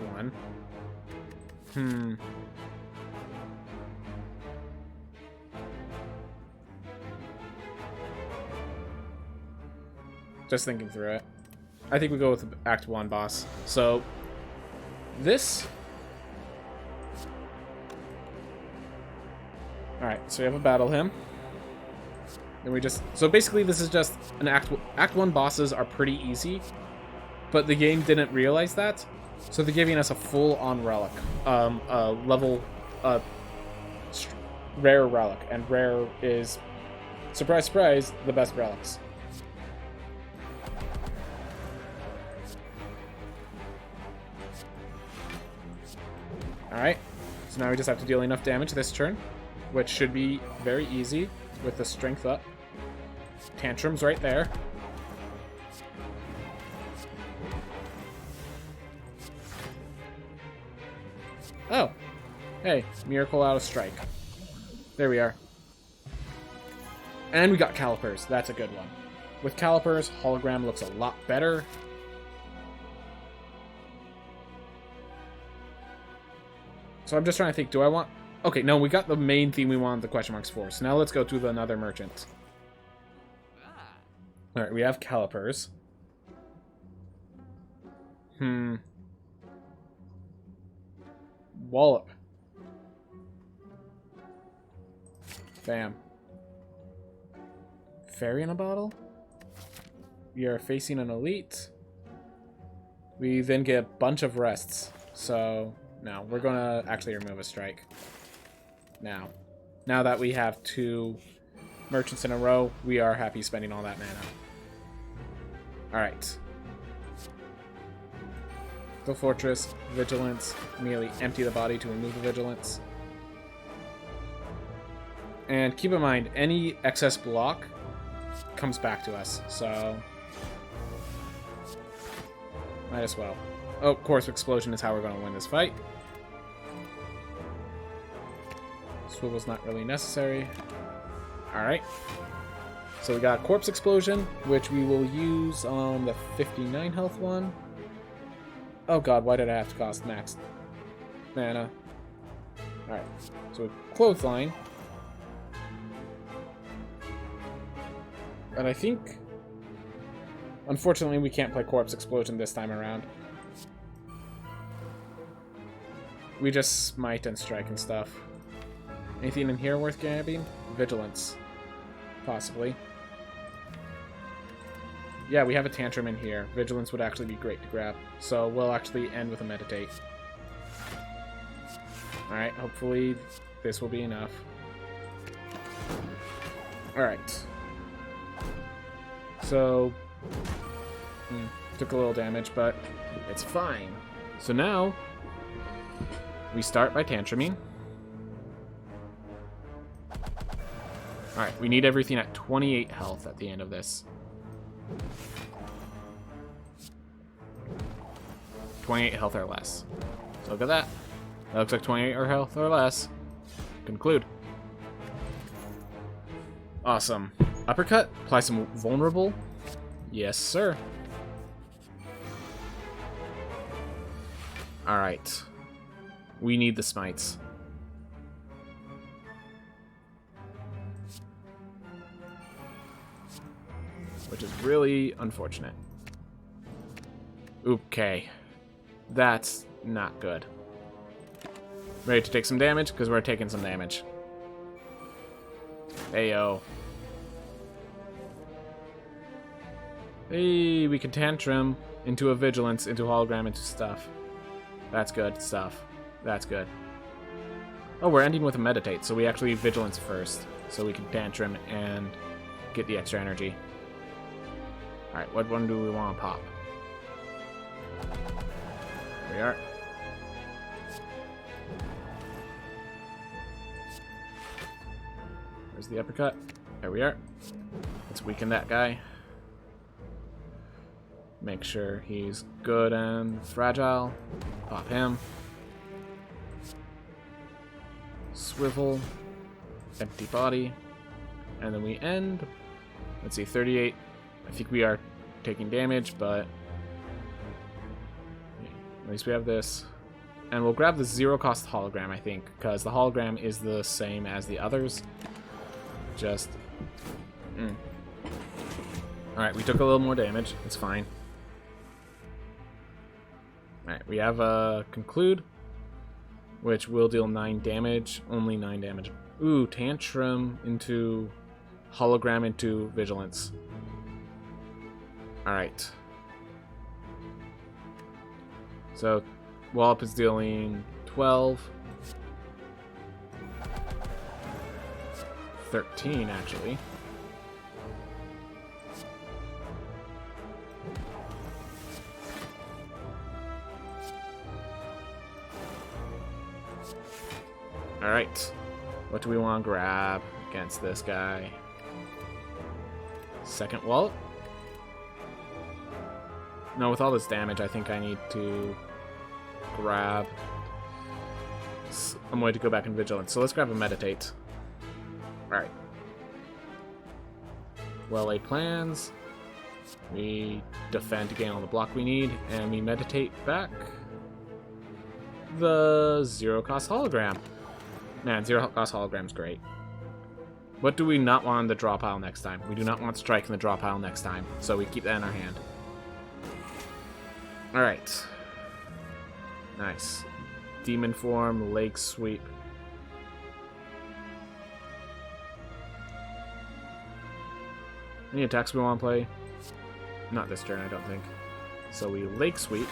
[SPEAKER 1] 1. Just thinking through it. I think we go with the Act 1 boss. So, this... Alright, so we have a battle him. Then we just... So basically this is just an Act 1 bosses are pretty easy. But the game didn't realize that. So they're giving us a full-on relic. Rare relic. And rare is, surprise, surprise, the best relics. Alright, so now we just have to deal enough damage this turn, which should be very easy with the strength up. Tantrum's right there. Oh, hey, miracle out of strike. There we are. And we got calipers, that's a good one. with calipers, hologram looks a lot better. So I'm just trying to think, do I want... Okay, no, we got the main theme we wanted the question marks for. So now let's go to another merchant. Alright, we have calipers. Wallop. Bam. Fairy in a bottle? We are facing an elite. We then get a bunch of rests. So, no, we're going to actually remove a strike. Now that we have 2 merchants in a row, we are happy spending all that mana. Alright. The fortress, vigilance, immediately empty the body to remove the vigilance. And keep in mind, any excess block comes back to us, so might as well. Oh, of course, explosion is how we're going to win this fight. Swivel's not really necessary. Alright. So we got corpse explosion, which we will use on the 59 health one. Oh god, why did I have to cost max mana? Alright, so clothesline. And I think, unfortunately, we can't play corpse explosion this time around. We just smite and strike and stuff. Anything in here worth grabbing? Vigilance. Possibly. Yeah, we have a tantrum in here. Vigilance would actually be great to grab. So we'll actually end with a meditate. Alright, hopefully this will be enough. Alright. So, took a little damage, but it's fine. So now, we start by tantruming. Alright, we need everything at 28 health at the end of this. 28 health or less. So look at that. That looks like 28 or health or less. Conclude. Awesome. Uppercut. Apply some vulnerable. Yes, sir. Alright. We need the smites. Which is really unfortunate. Okay. That's not good. Ready to take some damage? Because we're taking some damage. Ayo. Hey, we can tantrum into a vigilance, into hologram, into stuff. That's good stuff. That's good. Oh, we're ending with a meditate, so we actually vigilance first. So we can tantrum and get the extra energy. Alright, what one do we want to pop? There we are. Where's the uppercut? There we are. Let's weaken that guy. Make sure he's good and fragile. Pop him. Swivel. Empty body. And then we end. Let's see, 38. I think we are taking damage, but at least we have this. And we'll grab the zero-cost hologram, I think, because the hologram is the same as the others. Just... Alright, we took a little more damage. It's fine. Alright, we have a Conclude, which will deal 9 damage. Only 9 damage. Ooh, Tantrum into hologram into Vigilance. Alright. So, Wallop is dealing 12. 13, actually. Alright. What do we want to grab against this guy? Second Wallop? No, with all this damage, I think I need to grab... I'm going to go back in Vigilance. So let's grab a Meditate. Alright. Well-laid plans. We defend to gain all the block we need, and we meditate back the zero-cost hologram. Man, zero-cost hologram's great. What do we not want in the draw pile next time? We do not want strike in the draw pile next time, so we keep that in our hand. Alright. Nice. Demon form, leg sweep. Any attacks we want to play? Not this turn, I don't think. So we leg sweep,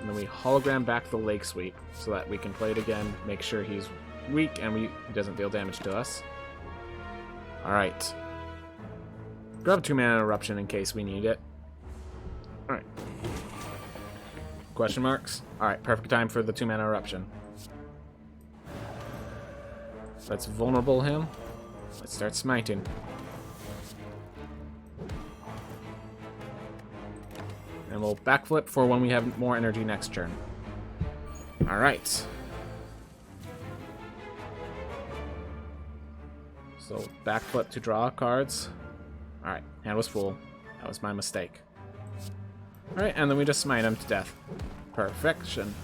[SPEAKER 1] and then we hologram back the leg sweep so that we can play it again, make sure he's weak and he doesn't deal damage to us. Alright. Grab 2-mana eruption in case we need it. Alright. Question marks? Alright, perfect time for the 2-mana eruption. Let's vulnerable him. Let's start smiting. And we'll backflip for when we have more energy next turn. Alright. So backflip to draw cards. Alright, hand was full. That was my mistake. Alright, and then we just smite him to death. Perfection.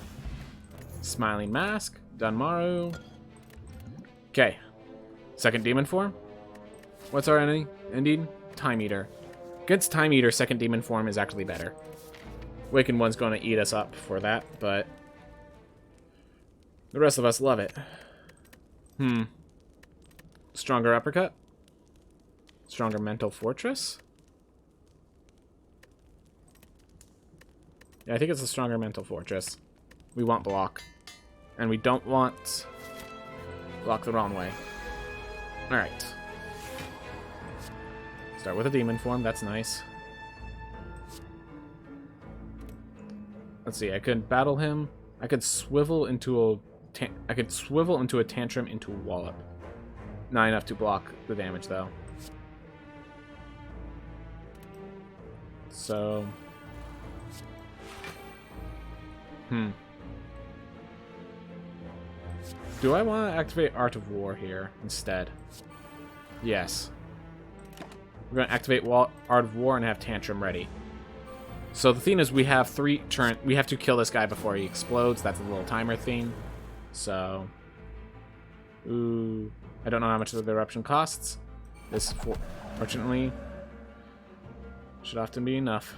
[SPEAKER 1] Smiling Mask. Dunmaru. Okay. Second demon form. What's our enemy? Indeed, Time Eater. Against Time Eater, second demon form is actually better. Wakened One's going to eat us up for that, but the rest of us love it. Stronger Uppercut? Stronger Mental Fortress? Yeah, I think it's a stronger Mental Fortress. We want block. And we don't want block the wrong way. Alright. Start with a demon form, that's nice. Let's see, I could battle him. I could swivel into a tantrum into a wallop. Not enough to block the damage though. So do I want to activate Art of War here instead? Yes. We're going to activate Art of War and have Tantrum ready. So the thing is, we have 3 turn. We have to kill this guy before he explodes. That's a little timer thing. So, ooh, I don't know how much the eruption costs. This, fortunately, should often be enough.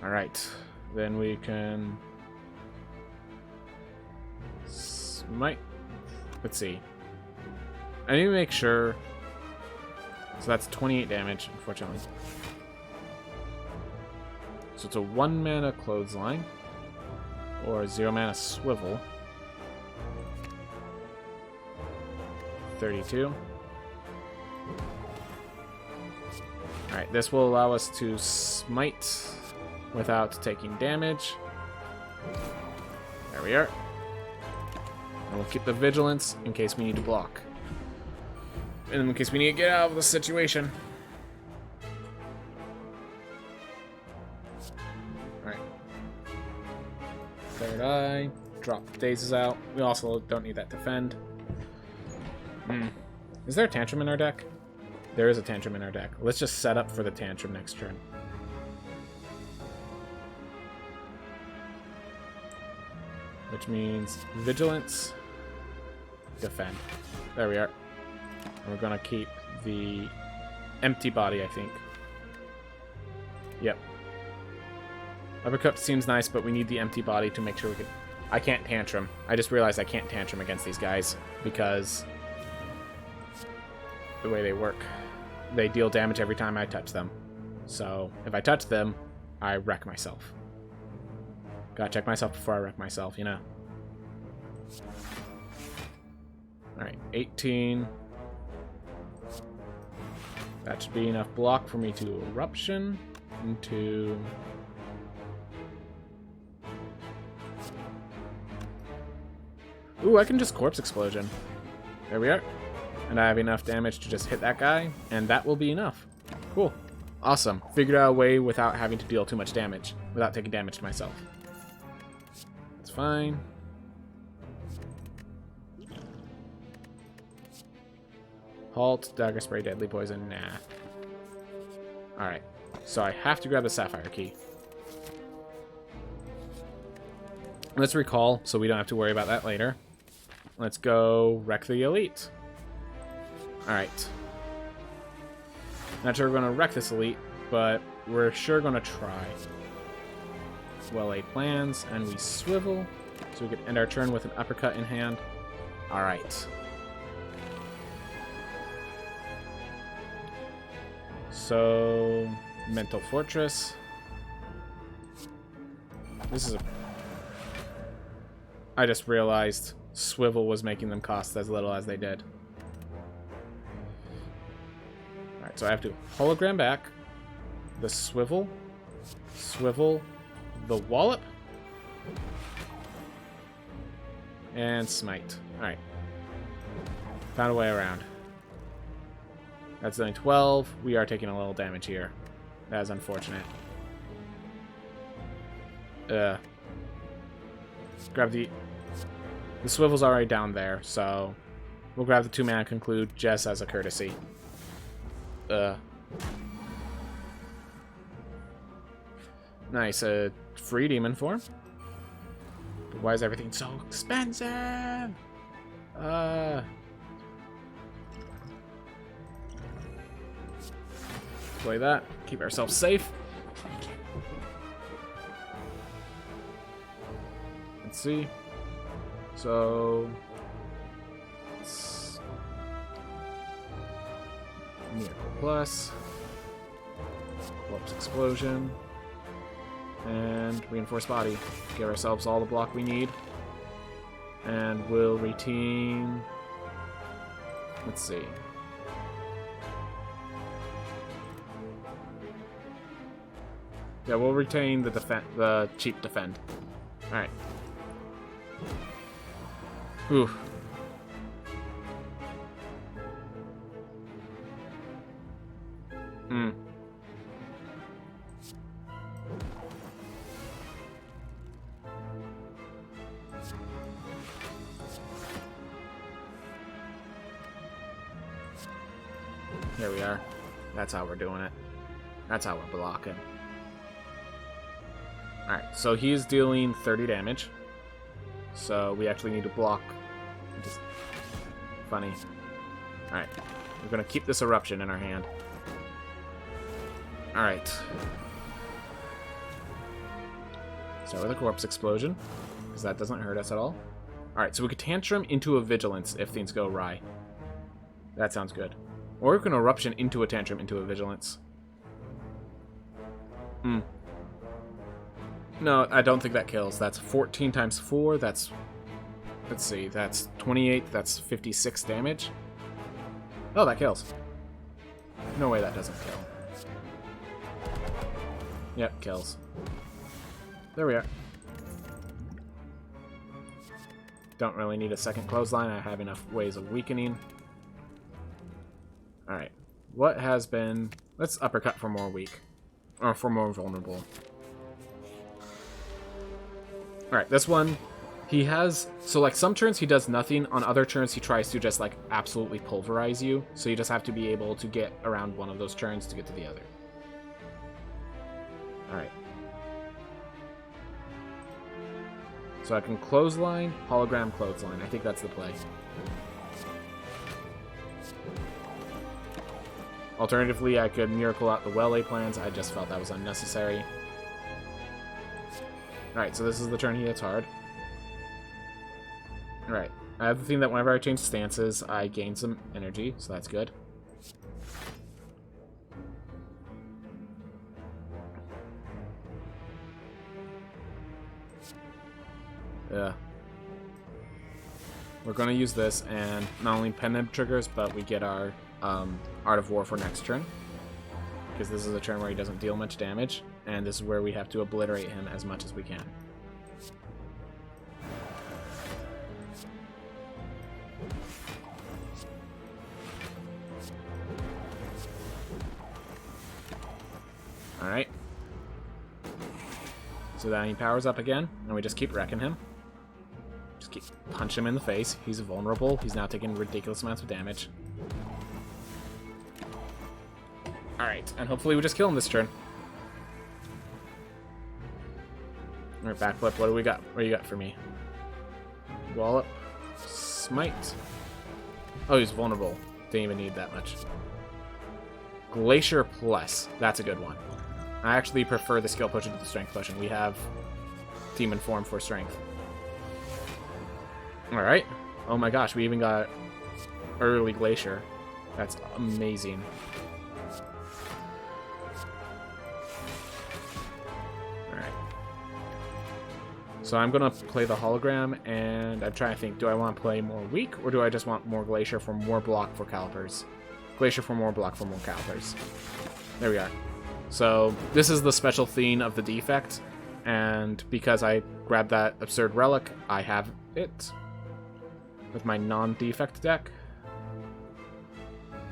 [SPEAKER 1] All right, then we can smite. Let's see. I need to make sure. So that's 28 damage, unfortunately. So it's a 1-mana clothesline. Or a 0-mana swivel. 32. Alright, this will allow us to smite without taking damage. There we are. And we'll keep the vigilance in case we need to block. And in case we need to get out of the situation. Alright. Third eye. Drop Dazes out. We also don't need that defend. Is there a Tantrum in our deck? There is a Tantrum in our deck. Let's just set up for the Tantrum next turn. Which means Vigilance, Defend. There we are. And we're gonna keep the empty body, I think. Yep. Uppercut seems nice, but we need the empty body to make sure we can... I can't Tantrum. I just realized I can't Tantrum against these guys because the way they work. They deal damage every time I touch them. So if I touch them, I wreck myself. Gotta check myself before I wreck myself, you know. Alright, 18. That should be enough block for me to Eruption into... Ooh, I can just Corpse Explosion. There we are. And I have enough damage to just hit that guy, and that will be enough. Cool. Awesome. Figured out a way without having to deal too much damage, without taking damage to myself. It's fine. Halt, dagger spray, deadly poison, nah. Alright, so I have to grab the sapphire key. Let's recall, so we don't have to worry about that later. Let's go wreck the elite. Alright. Not sure we're going to wreck this elite, but we're sure going to try. Well-laid plans, and we swivel, so we can end our turn with an uppercut in hand. Alright. So, Mental Fortress. This is a... I just realized swivel was making them cost as little as they did. Alright, so I have to hologram back, the swivel, the wallop, and smite. Alright. Found a way around. That's only 12. We are taking a little damage here. That is unfortunate. Grab the swivel's already down there, so we'll grab the 2-mana conclude just as a courtesy. Nice, free demon form. But why is everything so expensive? Play that. Keep ourselves safe. Let's see. So... Miracle Plus. Corpse Explosion. And Reinforced Body. Give ourselves all the block we need. And we'll retain... Let's see. Yeah, we'll retain the cheap defend. Alright. Ooh. There we are. That's how we're doing it. That's how we're blocking. Alright, so he's dealing 30 damage. So we actually need to block. Just funny. Alright, we're going to keep this eruption in our hand. Alright. Start with a corpse explosion, because that doesn't hurt us at all. Alright, so we could tantrum into a vigilance if things go awry. That sounds good. Or we can eruption into a tantrum into a vigilance. No, I don't think that kills. That's 14 times 4. That's... Let's see. That's 28. That's 56 damage. Oh, that kills. No way that doesn't kill. Yep, kills. There we are. Don't really need a second clothesline. I have enough ways of weakening. Alright. What has been... Let's uppercut for more weak. Or for more vulnerable. Alright, this one, he has... So, like, some turns he does nothing. On other turns he tries to just, like, absolutely pulverize you. So you just have to be able to get around one of those turns to get to the other. Alright. So I can clothesline, hologram, clothesline. I think that's the play. Alternatively, I could miracle out the well-laid plans. I just felt that was unnecessary. Alright, so this is the turn he hits hard. Alright, I have the thing that whenever I change stances, I gain some energy, so that's good. Yeah. We're going to use this, and not only pen triggers, but we get our Art of War for next turn. Because this is a turn where he doesn't deal much damage, and this is where we have to obliterate him as much as we can. Alright. So then he powers up again, and we just keep wrecking him. Just keep punch him in the face. He's vulnerable. He's now taking ridiculous amounts of damage. Alright, and hopefully we just kill him this turn. Alright, backflip. What do we got? What do you got for me? Wallop. Smite. Oh, he's vulnerable. Didn't even need that much. Glacier Plus. That's a good one. I actually prefer the skill potion to the strength potion. We have Demon Form for strength. Alright. Oh my gosh, we even got early Glacier. That's amazing. Alright. So I'm going to play the hologram, and I'm trying to think, do I want to play more weak, or do I just want more Glacier for more block for calipers? Glacier for more block for more calipers. There we are. So this is the special theme of the defect, and because I grabbed that absurd relic, I have it with my non-defect deck.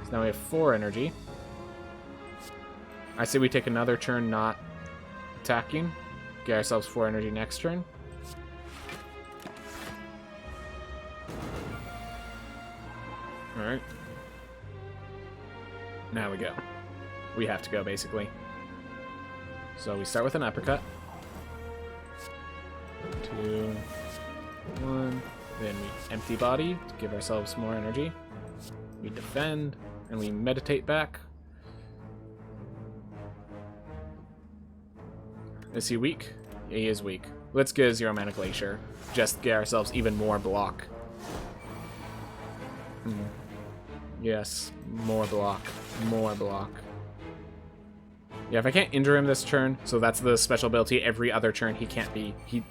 [SPEAKER 1] So now we have 4 energy. I say we take another turn not attacking. Get ourselves 4 energy next turn. Alright. Now we go. We have to go, basically. So we start with an uppercut. 2, 1. Then we empty body to give ourselves more energy. We defend, and we meditate back. Is he weak? He is weak. Let's get a 0 mana Glacier. Just get ourselves even more block. Yes, more block. More block. Yeah, if I can't injure him this turn, so that's the special ability, every other turn he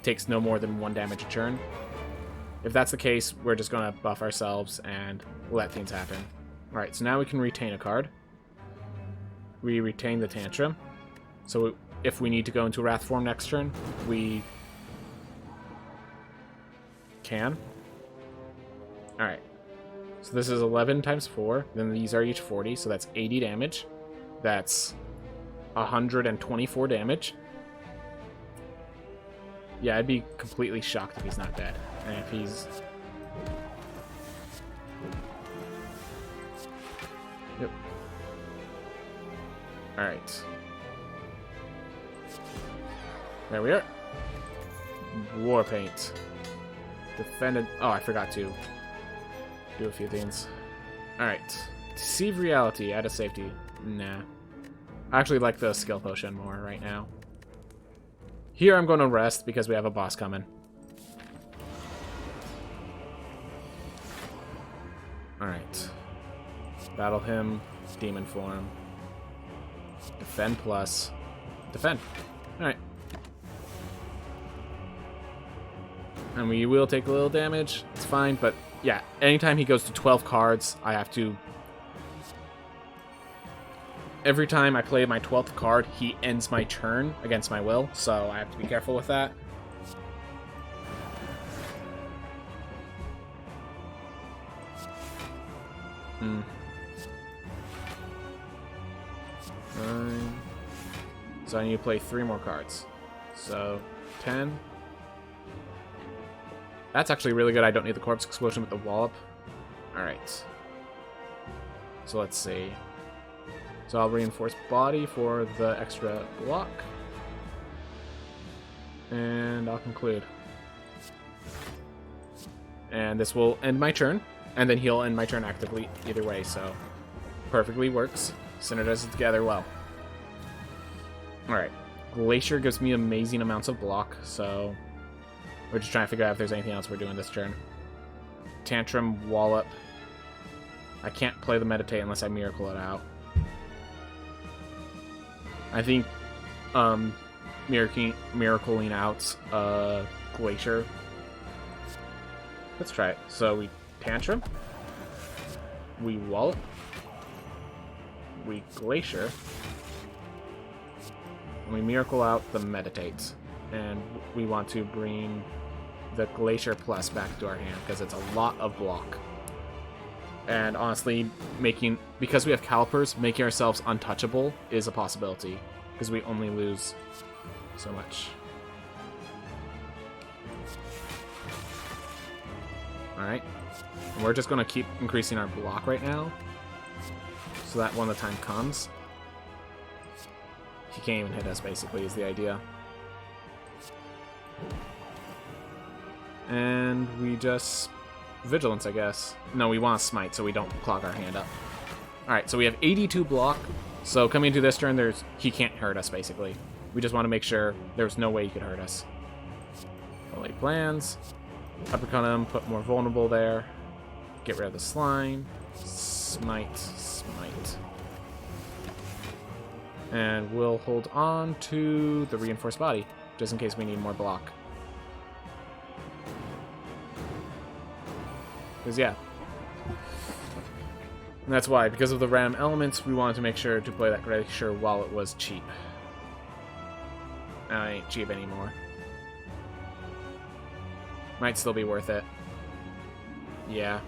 [SPEAKER 1] takes no more than 1 damage a turn. If that's the case, we're just going to buff ourselves and let things happen. Alright, so now we can retain a card. We retain the Tantrum. So if we need to go into Wrath form next turn, we can. Alright. So this is 11 times 4. Then these are each 40, so that's 80 damage. That's 124 damage. Yeah, I'd be completely shocked if he's not dead. And if he's... Yep. Alright. There we are. War Paint. Defended... Oh, I forgot to do a few things. Alright. Deceive Reality. Add a safety. Nah. I actually like the skill potion more right now. Here I'm going to rest because we have a boss coming. Alright. Battle him. Demon form. Defend plus. Defend. Alright. And we will take a little damage. It's fine, but yeah, anytime he goes to 12 cards, I have to... Every time I play my 12th card, he ends my turn against my will, so I have to be careful with that. So I need to play 3 more cards. So, 10. That's actually really good. I don't need the Corpse Explosion with the Wallop. Alright. So let's see. So I'll reinforce body for the extra block. And I'll conclude. And this will end my turn. And then he'll end my turn actively either way, so perfectly works. Synergizes together well. Alright. Glacier gives me amazing amounts of block, so we're just trying to figure out if there's anything else we're doing this turn. Tantrum, Wallop. I can't play the Meditate unless I Miracle it out. I think miracling out Glacier. Let's try it. So we Tantrum. We Wallop. We Glacier. And we Miracle out the Meditate. And we want to bring the Glacier Plus back to our hand because it's a lot of block. And honestly, because we have calipers, making ourselves untouchable is a possibility because we only lose so much. Alright. And we're just going to keep increasing our block right now so that when the time comes, he can't even hit us, basically, is the idea. And we just... Vigilance, I guess. No, we want to smite so we don't clog our hand up. Alright, so we have 82 block. So coming into this turn, he can't hurt us, basically. We just want to make sure there's no way he could hurt us. Lay plans. Uppercut him, put more vulnerable there. Get rid of the slime. Smite, smite. And we'll hold on to the reinforced body, just in case we need more block. Because, yeah. And that's why, because of the random elements, we wanted to make sure to play that glacier while it was cheap. Now it ain't cheap anymore. Might still be worth it. Yeah.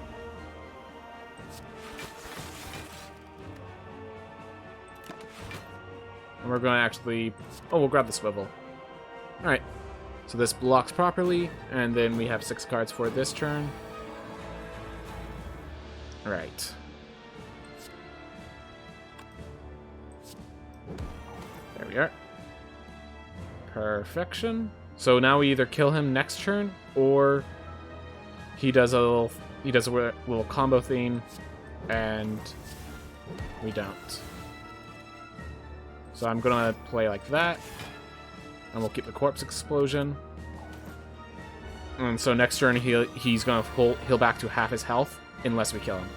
[SPEAKER 1] And we're going to actually... Oh, we'll grab the swivel. Alright. So this blocks properly, and then we have 6 cards for this turn. Alright. There we are. Perfection. So now we either kill him next turn, or he does a little combo thing, and we don't. So I'm gonna play like that, and we'll keep the corpse explosion. And so next turn he's gonna heal back to half his health unless we kill him.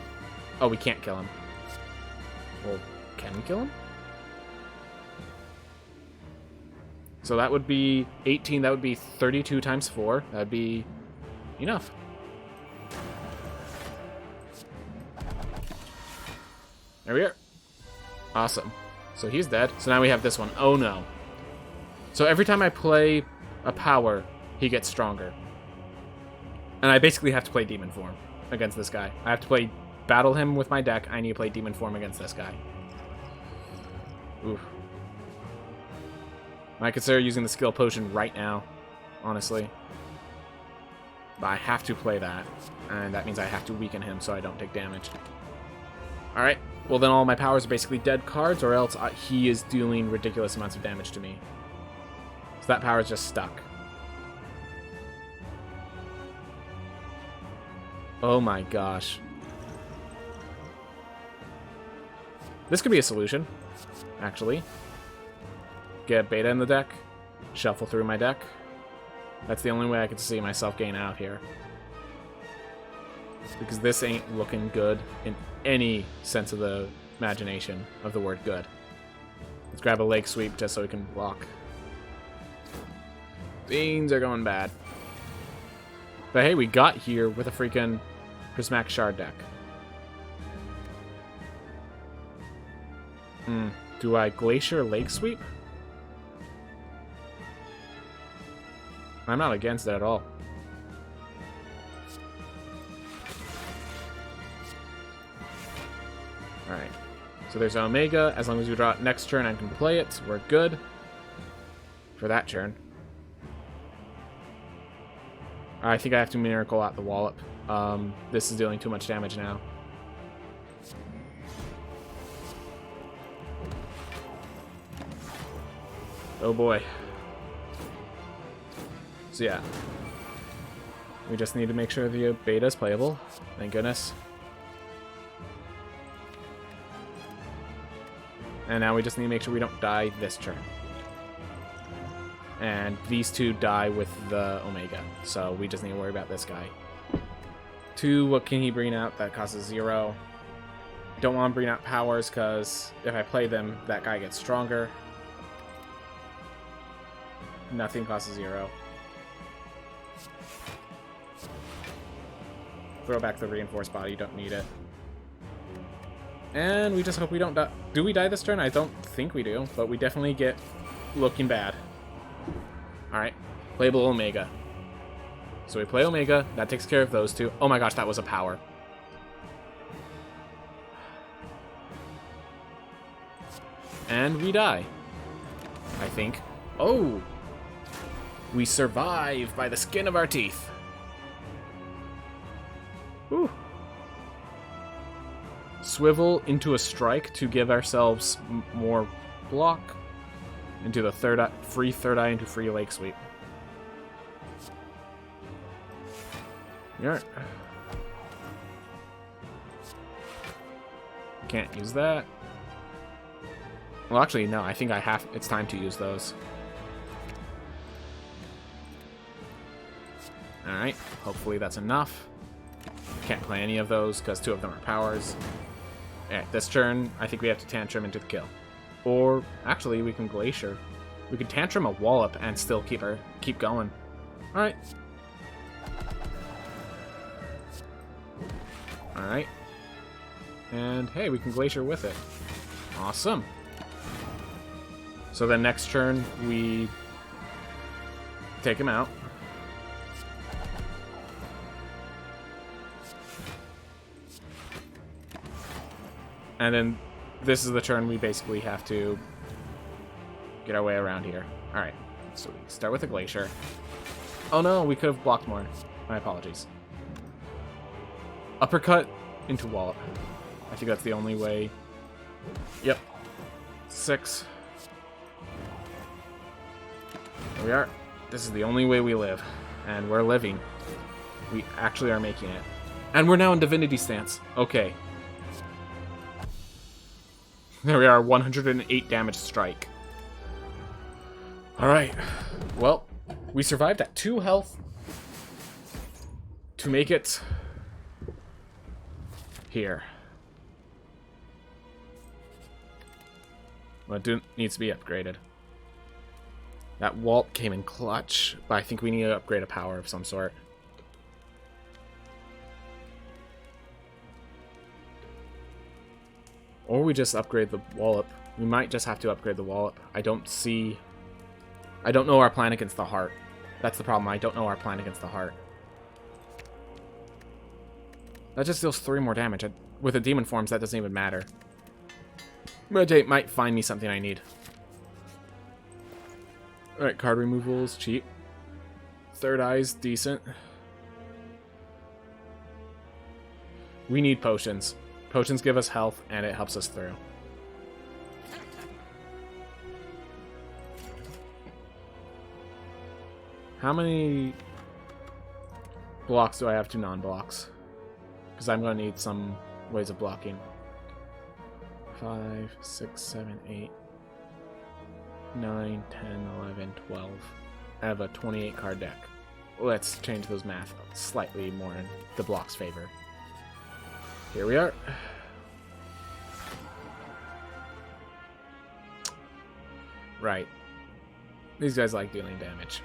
[SPEAKER 1] Oh, we can't kill him. Well, can we kill him? So that would be 18, that would be 32 times 4. That would be enough. There we are. Awesome. So he's dead. So now we have this one. Oh no. So every time I play a power, he gets stronger. And I basically have to play Demon Form against this guy. I have to battle him with my deck. I need to play Demon Form against this guy. Oof. I consider using the skill potion right now, honestly. But I have to play that, and that means I have to weaken him so I don't take damage. Alright, well then all my powers are basically dead cards, or else he is dealing ridiculous amounts of damage to me. So that power is just stuck. Oh my gosh. This could be a solution, actually. Get beta in the deck, shuffle through my deck. That's the only way I could see myself getting out here. Because this ain't looking good in any sense of the imagination of the word good. Let's grab a leg sweep just so we can block. Things are going bad. But hey, we got here with a freaking Prismatic Shard deck. Do I Glacier Lake Sweep? I'm not against it at all. Alright. So there's Omega. As long as we draw it next turn, I can play it. We're good. For that turn. I think I have to Miracle out the Wallop. This is dealing too much damage now. Oh boy. So yeah, we just need to make sure the beta is playable. Thank goodness. And now we just need to make sure we don't die this turn. And these two die with the Omega, so we just need to worry about this guy. 2, what can he bring out? That causes 0. Don't want to bring out powers, because if I play them, that guy gets stronger. Nothing causes 0. Throw back the reinforced body, you don't need it. And we just hope we don't die. Do we die this turn? I don't think we do, but we definitely get looking bad. Alright, playable Omega. So we play Omega, that takes care of those two. Oh my gosh, that was a power. And we die. I think. Oh! We survive by the skin of our teeth. Whew. Swivel into a strike to give ourselves more block. into the free third eye into free lake sweep. Alright. Can't use that. Well, actually, no. I think it's time to use those. Alright. Hopefully that's enough. Can't play any of those because 2 of them are powers. Alright, this turn, I think we have to Tantrum into the kill. Or, actually, we can Glacier. We can Tantrum a Wallop and still keep going. Alright. Alright. And, hey, we can Glacier with it. Awesome. So then next turn, we take him out. And then this is the turn we basically have to get our way around here. Alright, so we start with a Glacier. Oh no, we could have blocked more. My apologies. Uppercut into Wallop. I think that's the only way. Yep. 6. There we are. This is the only way we live. And we're living. We actually are making it. And we're now in Divinity stance. Okay. There we are, 108 damage strike. Alright. Well, we survived at 2 health to make it here. Well, it needs to be upgraded. That Walt came in clutch, but I think we need to upgrade a power of some sort. Or we just upgrade the Wallop. We might just have to upgrade the Wallop. I don't know our plan against the Heart. That's the problem. I don't know our plan against the Heart. That just deals 3 more damage. With the Demon Forms, that doesn't even matter. Meditate might find me something I need. Alright, card removal's cheap. Third Eye's decent. We need potions. Potions give us health, and it helps us through. How many blocks do I have to non-blocks? Because I'm going to need some ways of blocking. 5, 6, 7, 8, 9, 10, 11, 12. I have a 28 card deck. Let's change those math slightly more in the block's favor. Here we are. Right. These guys like dealing damage.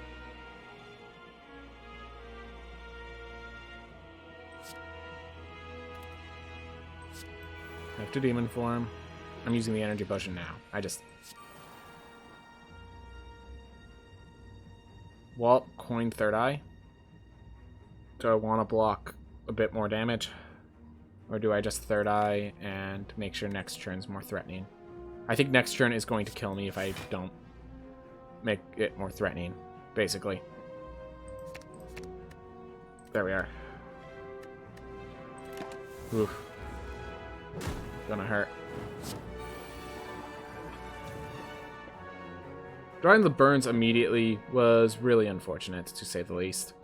[SPEAKER 1] Have to Demon Form. I'm using the Energy Potion now. Walt, coin Third Eye. Do I want to block a bit more damage? Or do I just Third Eye and make sure next turn's more threatening? I think next turn is going to kill me if I don't make it more threatening, basically. There we are. Oof. Gonna hurt. Drawing the burns immediately was really unfortunate, to say the least.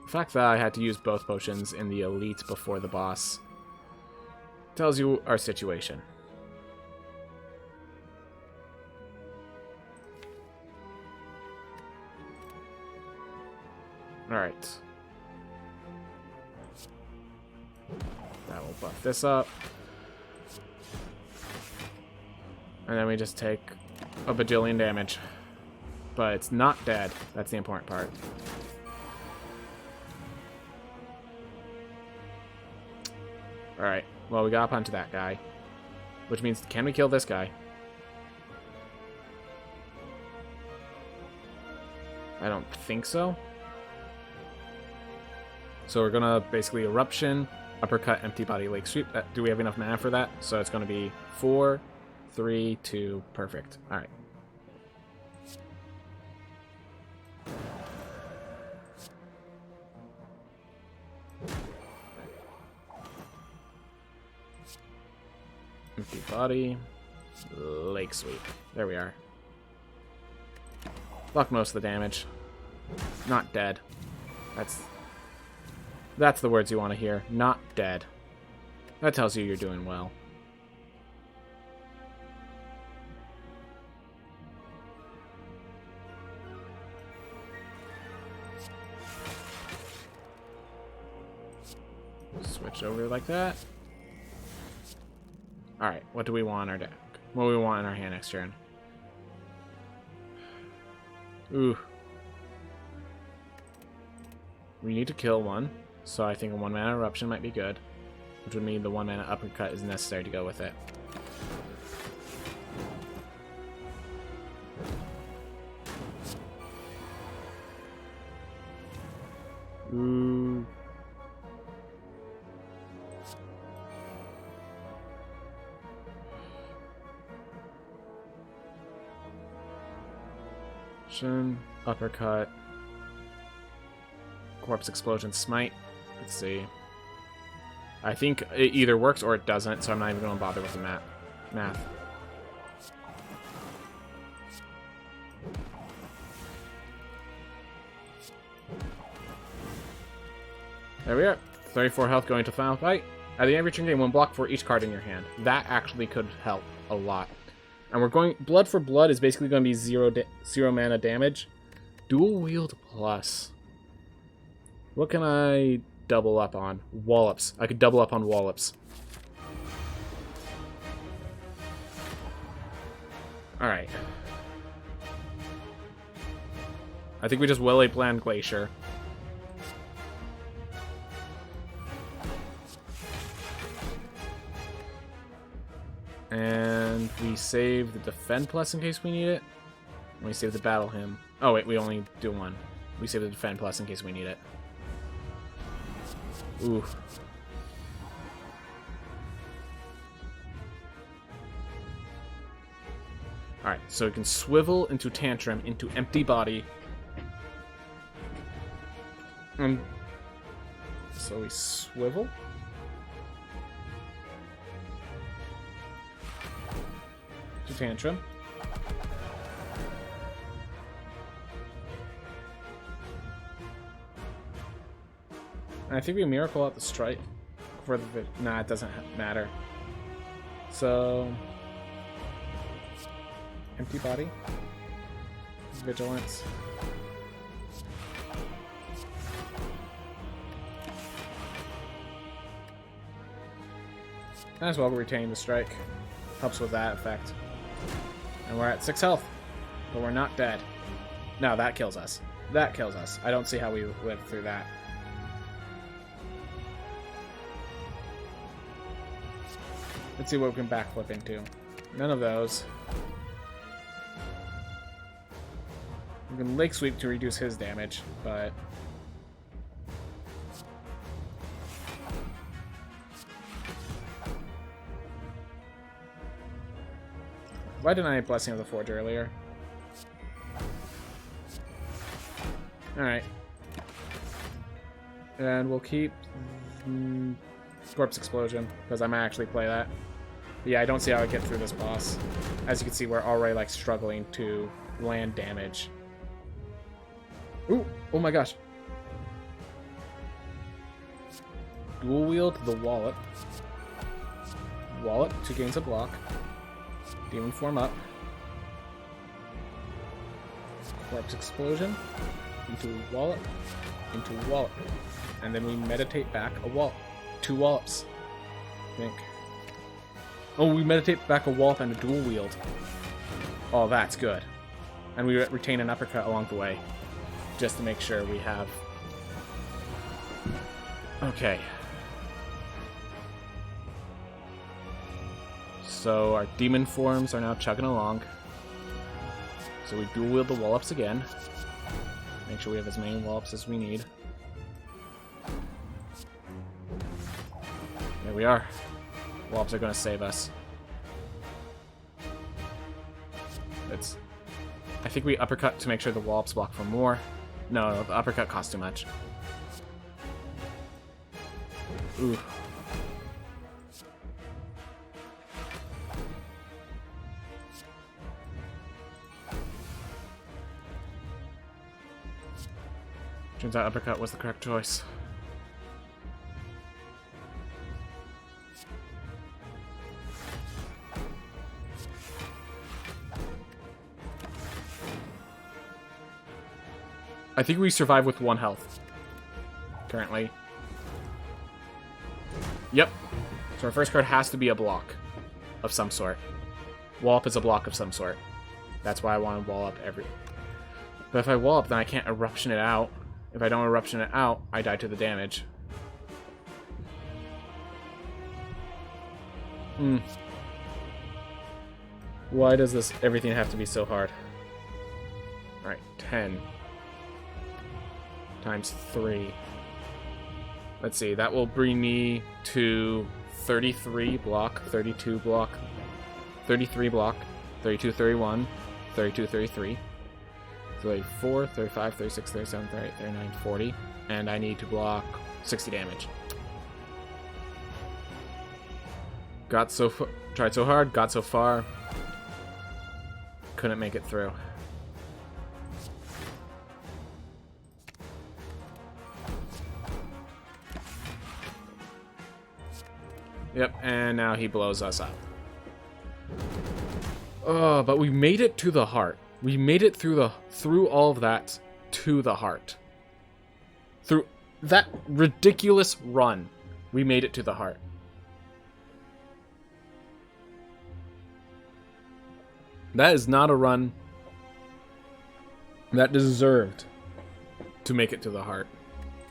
[SPEAKER 1] The fact that I had to use both potions in the Elite before the boss tells you our situation. Alright. That will buff this up. And then we just take a bajillion damage. But it's not dead. That's the important part. Alright, well, we got up onto that guy. Which means, can we kill this guy? I don't think so. So we're gonna basically Eruption, Uppercut, Empty Body, Lake Sweep. Do we have enough mana for that? So it's gonna be 4, 3, 2, perfect. Alright. Empty body. Lake sweep. There we are. Block most of the damage. Not dead. That's the words you want to hear. Not dead. That tells you you're doing well. Switch over like that. Alright, what do we want in our deck? What do we want in our hand next turn? Ooh. We need to kill one, so I think a 1-mana eruption might be good, which would mean the 1-mana uppercut is necessary to go with it. Ooh. Uppercut. Corpse Explosion Smite. Let's see. I think it either works or it doesn't, so I'm not even going to bother with the math. There we are. 34 health going to final fight. At the end of your turn, gain 1 block for each card in your hand. That actually could help a lot. And we're going... Blood for Blood is basically going to be 0 mana damage. Dual Wield Plus. What can I double up on? Wallops. I could double up on Wallops. Alright. I think we just Well Planned Glacier. And we save the Defend Plus in case we need it. And we save the Battle Hymn. Oh wait, we only do one. We save the Defend Plus in case we need it. Ooh. Alright, so we can swivel into Tantrum, into Empty Body. So we swivel. To Tantrum. And I think we Miracle out the Strike for the... Nah, it doesn't matter. So... Empty Body. Vigilance. Might as well retain the Strike. Helps with that effect. And we're at 6 health. But we're not dead. No, that kills us. That kills us. I don't see how we live through that. Let's see what we can backflip into. None of those. We can Lake Sweep to reduce his damage, but... Why didn't I Blessing of the Forge earlier? Alright. And we'll keep... Corpse Explosion, because I might actually play that. But yeah, I don't see how I get through this boss. As you can see, we're already like struggling to land damage. Ooh! Oh my gosh! Dual Wield the Wallop. Wallop, 2 gains a block. Demon Form up. Corpse Explosion. Into Wallop. Into Wallop. And then we meditate back a Wallop. 2 Wallops. I think. Oh, we meditate back a Wallop and a Dual Wield. Oh, that's good. And we retain an uppercut along the way. Just to make sure we have... Okay. So our demon forms are now chugging along. So we dual wield the Wallops again. Make sure we have as many Wallops as we need. There we are. Wallops are going to save us. I think we uppercut to make sure the Wallops block for more. No, the uppercut costs too much. Ooh. Turns out uppercut was the correct choice. I think we survive with 1 health. Currently. Yep. So our first card has to be a block of some sort. Wall up is a block of some sort. That's why I want to wall up every... But if I wall up, then I can't eruption it out. If I don't eruption it out, I die to the damage. Why does this everything have to be so hard? Alright, 10 times 3. Let's see, that will bring me to 33 block, 32 block, 33 block, 32, 31, 32, 33, 34, 35, 36, 37, 38, 39, 40, and I need to block 60 damage. Tried so hard, got so far, couldn't make it through. Yep, and now he blows us up. Oh, but we made it to the heart. We made it through all of that to the heart. Through that ridiculous run, we made it to the heart. That is not a run that deserved to make it to the heart.